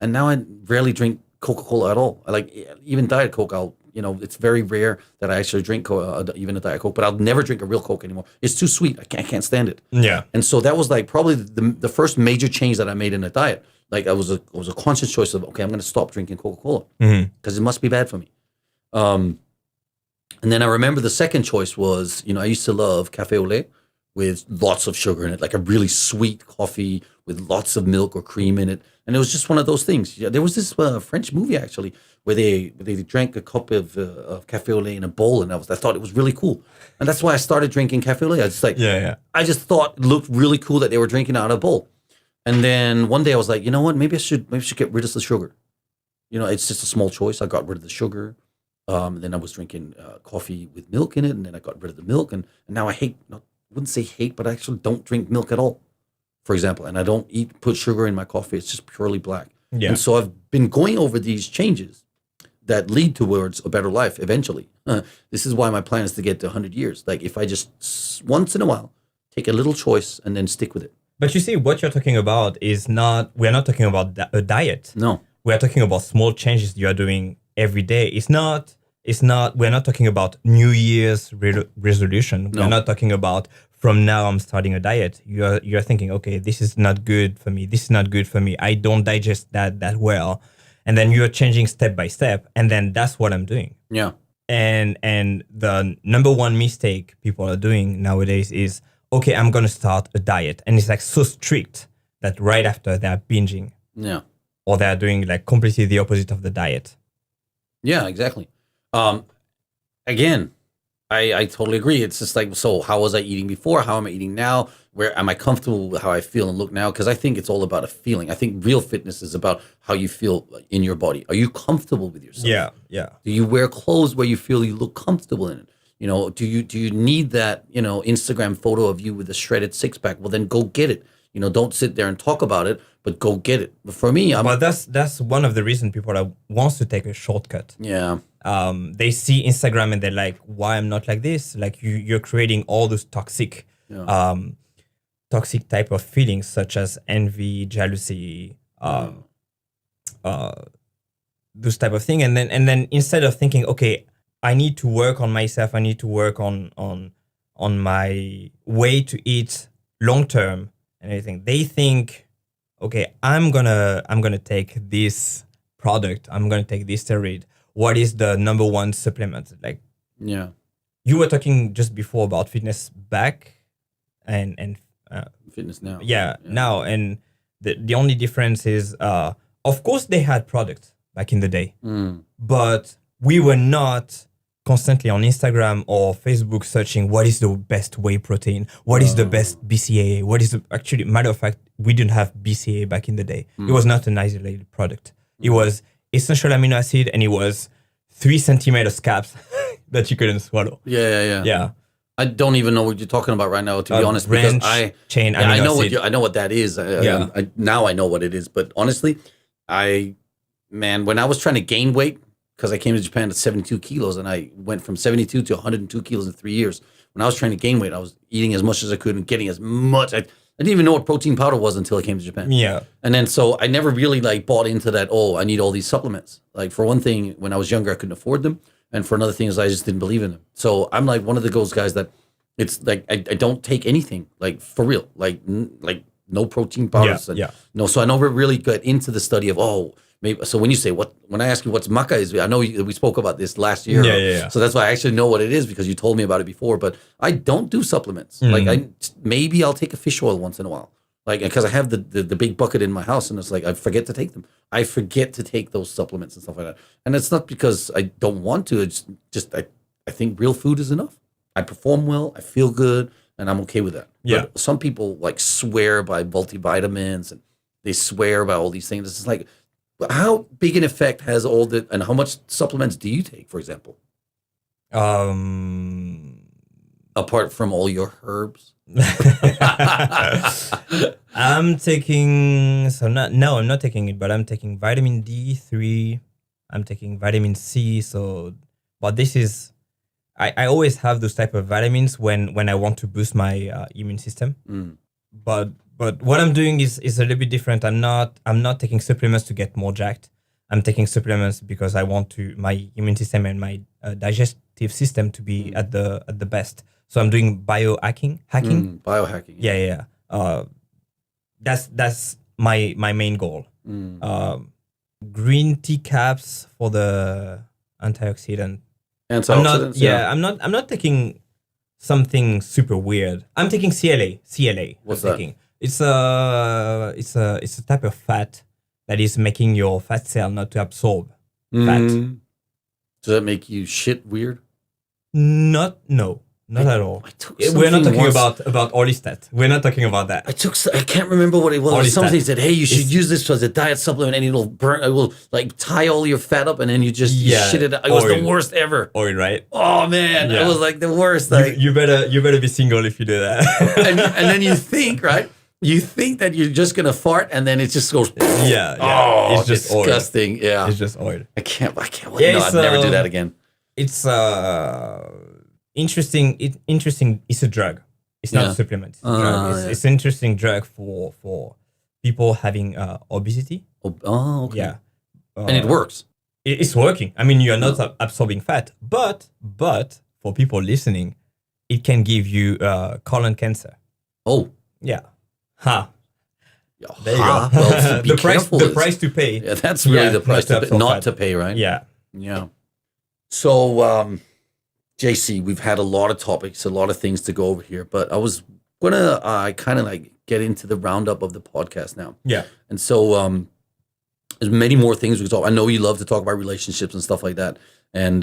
And now I rarely drink Coca-Cola at all. I like, even Diet Coke, it's very rare that I actually drink even a Diet Coke, but I'll never drink a real Coke anymore. It's too sweet. I can't stand it. Yeah. And so that was like probably the first major change that I made in the diet. Like it was a conscious choice of, okay, I'm going to stop drinking Coca-Cola because it must be bad for me. And then I remember the second choice was, I used to love cafe au lait with lots of sugar in it, like a really sweet coffee with lots of milk or cream in it. And it was just one of those things. Yeah, there was this French movie actually where they drank a cup of cafe au lait in a bowl, and I thought it was really cool. And that's why I started drinking cafe au lait. I just I just thought it looked really cool that they were drinking out of a bowl. And then one day I was like, you know what? Maybe I should get rid of the sugar. It's just a small choice. I got rid of the sugar. Then I was drinking coffee with milk in it, and then I got rid of the milk. And now I wouldn't say hate, but I actually don't drink milk at all, for example. And I don't put sugar in my coffee. It's just purely black. Yeah. And so I've been going over these changes that lead towards a better life eventually. This is why my plan is to get to 100 years. Like if I just once in a while take a little choice and then stick with it. But you see, what you're talking about is we're not talking about a diet. No. we are talking about small changes you are doing every day. It's not, we're not talking about New Year's resolution. No. We're not talking about from now I'm starting a diet. You're thinking, okay, this is not good for me. This is not good for me. I don't digest that well. And then you're changing step by step. And then that's what I'm doing. Yeah. And the number one mistake people are doing nowadays is, okay, I'm going to start a diet. And it's like so strict that right after they're binging. Yeah. Or they're doing like completely the opposite of the diet. Yeah, exactly. Again, I totally agree. It's just like, so how was I eating before? How am I eating now? Where am I comfortable with how I feel and look now? Because I think it's all about a feeling. I think real fitness is about how you feel in your body. Are you comfortable with yourself? Yeah, yeah. Do you wear clothes where you feel you look comfortable in it? You know, do you need that, you know, Instagram photo of you with a shredded six pack? Well, then go get it. You know, don't sit there and talk about it, but go get it. But for me, But that's one of the reasons people wants to take a shortcut. Yeah. They see Instagram and they're like, why I'm not like this? Like you're creating all those toxic type of feelings such as envy, jealousy, those type of thing. And then instead of thinking, okay, I need to work on myself, I need to work on my way to eat long term and everything, they think, okay, I'm gonna take this product, I'm gonna take this steroid. What is the number one supplement? Like, yeah, you were talking just before about fitness back and fitness now. Yeah, now, and the only difference is, of course, they had products back in the day, but we were not constantly on Instagram or Facebook searching what is the best whey protein, what is the best BCAA, what is the, actually, matter of fact, we didn't have BCAA back in the day. It was not an isolated product. It was essential amino acid, and it was 3 centimeters caps that you couldn't swallow. Yeah. I don't even know what you're talking about right now, to be honest, because chain I know acid. I know what that is. Now I know what it is, but honestly, when I was trying to gain weight, because I came to Japan at 72 kilos and I went from 72 to 102 kilos in 3 years. When I was trying to gain weight, I was eating as much as I could and getting as much. I didn't even know what protein powder was until I came to Japan. Yeah. And then so I never really like bought into that, oh, I need all these supplements. Like for one thing, when I was younger, I couldn't afford them. And for another thing is I just didn't believe in them. So I'm like one of those guys that it's like I don't take anything, like for real, like no protein powders. No, so I never really got into the study of, maybe. So when you say when I ask you what's maca is, I know we spoke about this last year. Yeah. So that's why I actually know what it is, because you told me about it before. But I don't do supplements. Like maybe I'll take a fish oil once in a while, like because I have the big bucket in my house, and it's like I forget to take them. I forget to take those supplements and stuff like that. And it's not because I don't want to. It's just I think real food is enough. I perform well. I feel good, and I'm okay with that. Yeah. But some people like swear by multivitamins and they swear by all these things. It's just like, how big an effect has all that, and how much supplements do you take, for example? Apart from all your herbs? I'm taking, I'm not taking it, but I'm taking vitamin D3. I'm taking vitamin C. But this is, I always have those type of vitamins when I want to boost my immune system. But what I'm doing is a little bit different. I'm not taking supplements to get more jacked. I'm taking supplements because I want my immune system and my digestive system to be at the best. So I'm doing biohacking. Biohacking. Yeah. That's my main goal. Green tea caps for the antioxidant. Antioxidants. I'm not taking something super weird. I'm taking CLA. What's that? It's a type of fat that is making your fat cell not to absorb fat. Does that make you shit weird? Not at all. We're not talking about Orlistat. We're not talking about that. I can't remember what it was. Orlistat. Somebody said, hey, you should use this as a diet supplement and it will like tie all your fat up and then you just shit it out. It was the worst ever. Oil, right? Oh man, it was like the worst. Like you better be single if you do that. and then you think, right? You think that you're just gonna fart and then it just goes. Yeah. Oh, it's just disgusting. Oil. Yeah. It's just oil. I can't. Yeah, no, I'd never do that again. It's interesting. It's a drug. It's not a supplement. It's a drug. It's an interesting drug for people having obesity. Oh, okay. Yeah, and it works. It's working. I mean, you're not absorbing fat, but for people listening, it can give you colon cancer. Oh. Yeah. Ha. There you Ha. go. Well, be careful. The price to pay. Yeah, that's really the price not to pay, right? Yeah. Yeah. So, JC, we've had a lot of topics, a lot of things to go over here, but I was gonna kind of like get into the roundup of the podcast now. Yeah. And so, there's many more things we can talk. I know you love to talk about relationships and stuff like that, and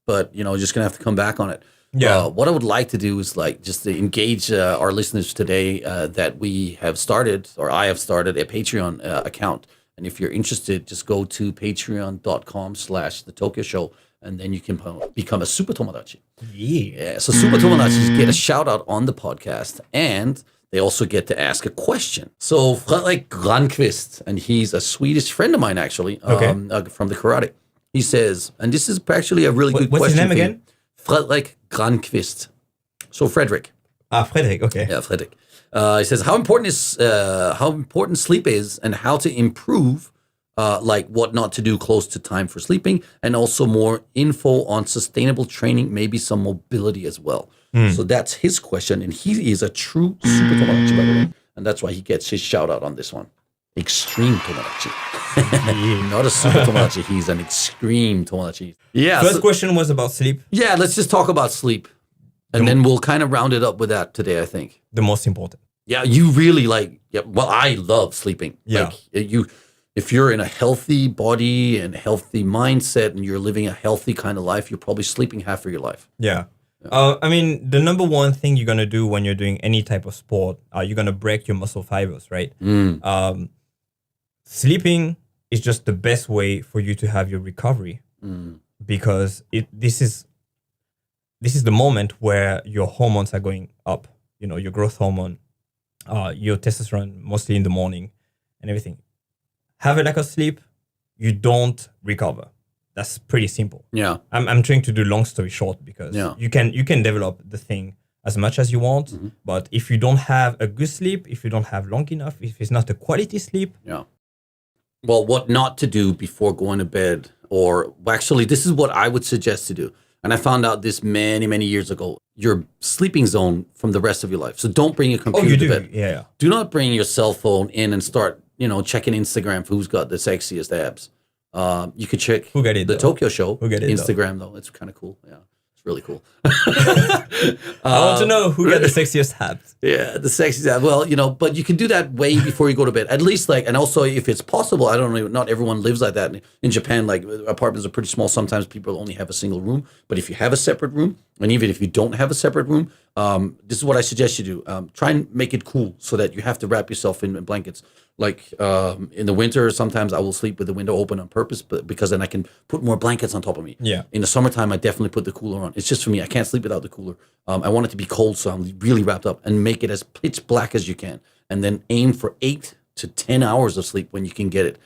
but just gonna have to come back on it. Yeah. What I would like to do is like just to engage our listeners today that we have started, or I have started, a Patreon account. And if you're interested, just go to patreon.com/The Tokyo Show, and then you can become a Super Tomodachi. Yeah. So Super Tomodachis get a shout out on the podcast, and they also get to ask a question. So Fredrik Granqvist, and he's a Swedish friend of mine actually, from the karate. He says, and this is actually a really good question. What's his name again? Fredrik Granqvist. So Fredrik. Fredrik. Okay. Yeah, Fredrik. He says how important sleep is, and how to improve, like what not to do close to time for sleeping, and also more info on sustainable training, maybe some mobility as well. So that's his question, and he is a true super tomodachi, by the way, and that's why he gets his shout out on this one. Extreme tomodachi. Not a super tomodachi, he's an extreme tomodachi. Yeah. First question was about sleep. Yeah, let's just talk about sleep. And then we'll kind of round it up with that today, I think. The most important. Yeah, you really I love sleeping. Yeah. Like if you're in a healthy body and healthy mindset and you're living a healthy kind of life, you're probably sleeping half of your life. Yeah. I mean, the number one thing you're going to do when you're doing any type of sport, you're going to break your muscle fibers, right? Sleeping is just the best way for you to have your recovery because this is the moment where your hormones are going up, your growth hormone, your testosterone, mostly in the morning and everything. Have a lack of sleep, you don't recover. That's pretty simple. Yeah. I'm trying to do long story short because you can develop the thing as much as you want, but if you don't have a good sleep, if you don't have long enough, if it's not a quality sleep. Yeah. Well, what not to do before going to bed, or actually, this is what I would suggest to do. And I found out this many, many years ago, your sleeping zone from the rest of your life. So don't bring your computer to bed. Yeah. Do not bring your cell phone in and start, checking Instagram for who's got the sexiest abs. You could check the Tokyo Show Instagram, though. It's kind of cool. Yeah. It's really cool. I want to know who got the sexiest abs. Yeah, the sexiest abs. Well, but you can do that way before you go to bed. At least and also if it's possible, I don't know, not everyone lives like that. In Japan, apartments are pretty small. Sometimes people only have a single room. But if you have a separate room, and even if you don't have a separate room, this is what I suggest you do. Try and make it cool so that you have to wrap yourself in blankets. In the winter, sometimes I will sleep with the window open on purpose, but because then I can put more blankets on top of me. Yeah. In the summertime, I definitely put the cooler on. It's just for me. I can't sleep without the cooler. I want it to be cold, so I'm really wrapped up, and make it as pitch black as you can. And then aim for 8 to 10 hours of sleep when you can get it.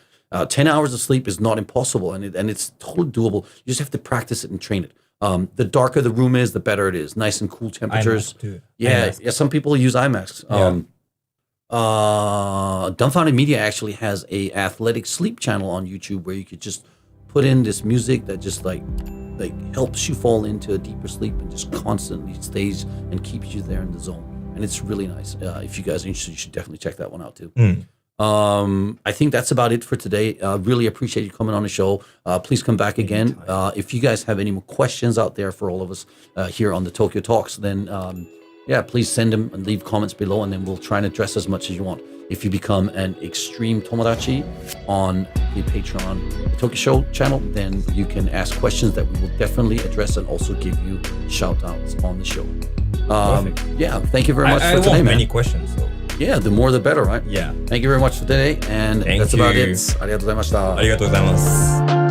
10 hours of sleep is not impossible, and it's totally doable. You just have to practice it and train it. The darker the room is, the better it is. Nice and cool temperatures. Too. Yeah. Some people use eye masks. Dumbfounded Media actually has a athletic sleep channel on YouTube where you could just put in this music that just like helps you fall into a deeper sleep and just constantly stays and keeps you there in the zone. And it's really nice. If you guys are interested, you should definitely check that one out too. I think that's about it for today. Really appreciate you coming on the show. Please come back again. If you guys have any more questions out there for all of us here on the Tokyo Talks, then please send them and leave comments below, and then we'll try and address as much as you want. If you become an extreme tomodachi on the Patreon Tokyo Show channel, then you can ask questions that we will definitely address and also give you shout outs on the show. Thank you very much for today, man. Many questions. So. Yeah, the more the better, right? Yeah. Thank you very much for today, and that's about it. ありがとうございました。ありがとうございます。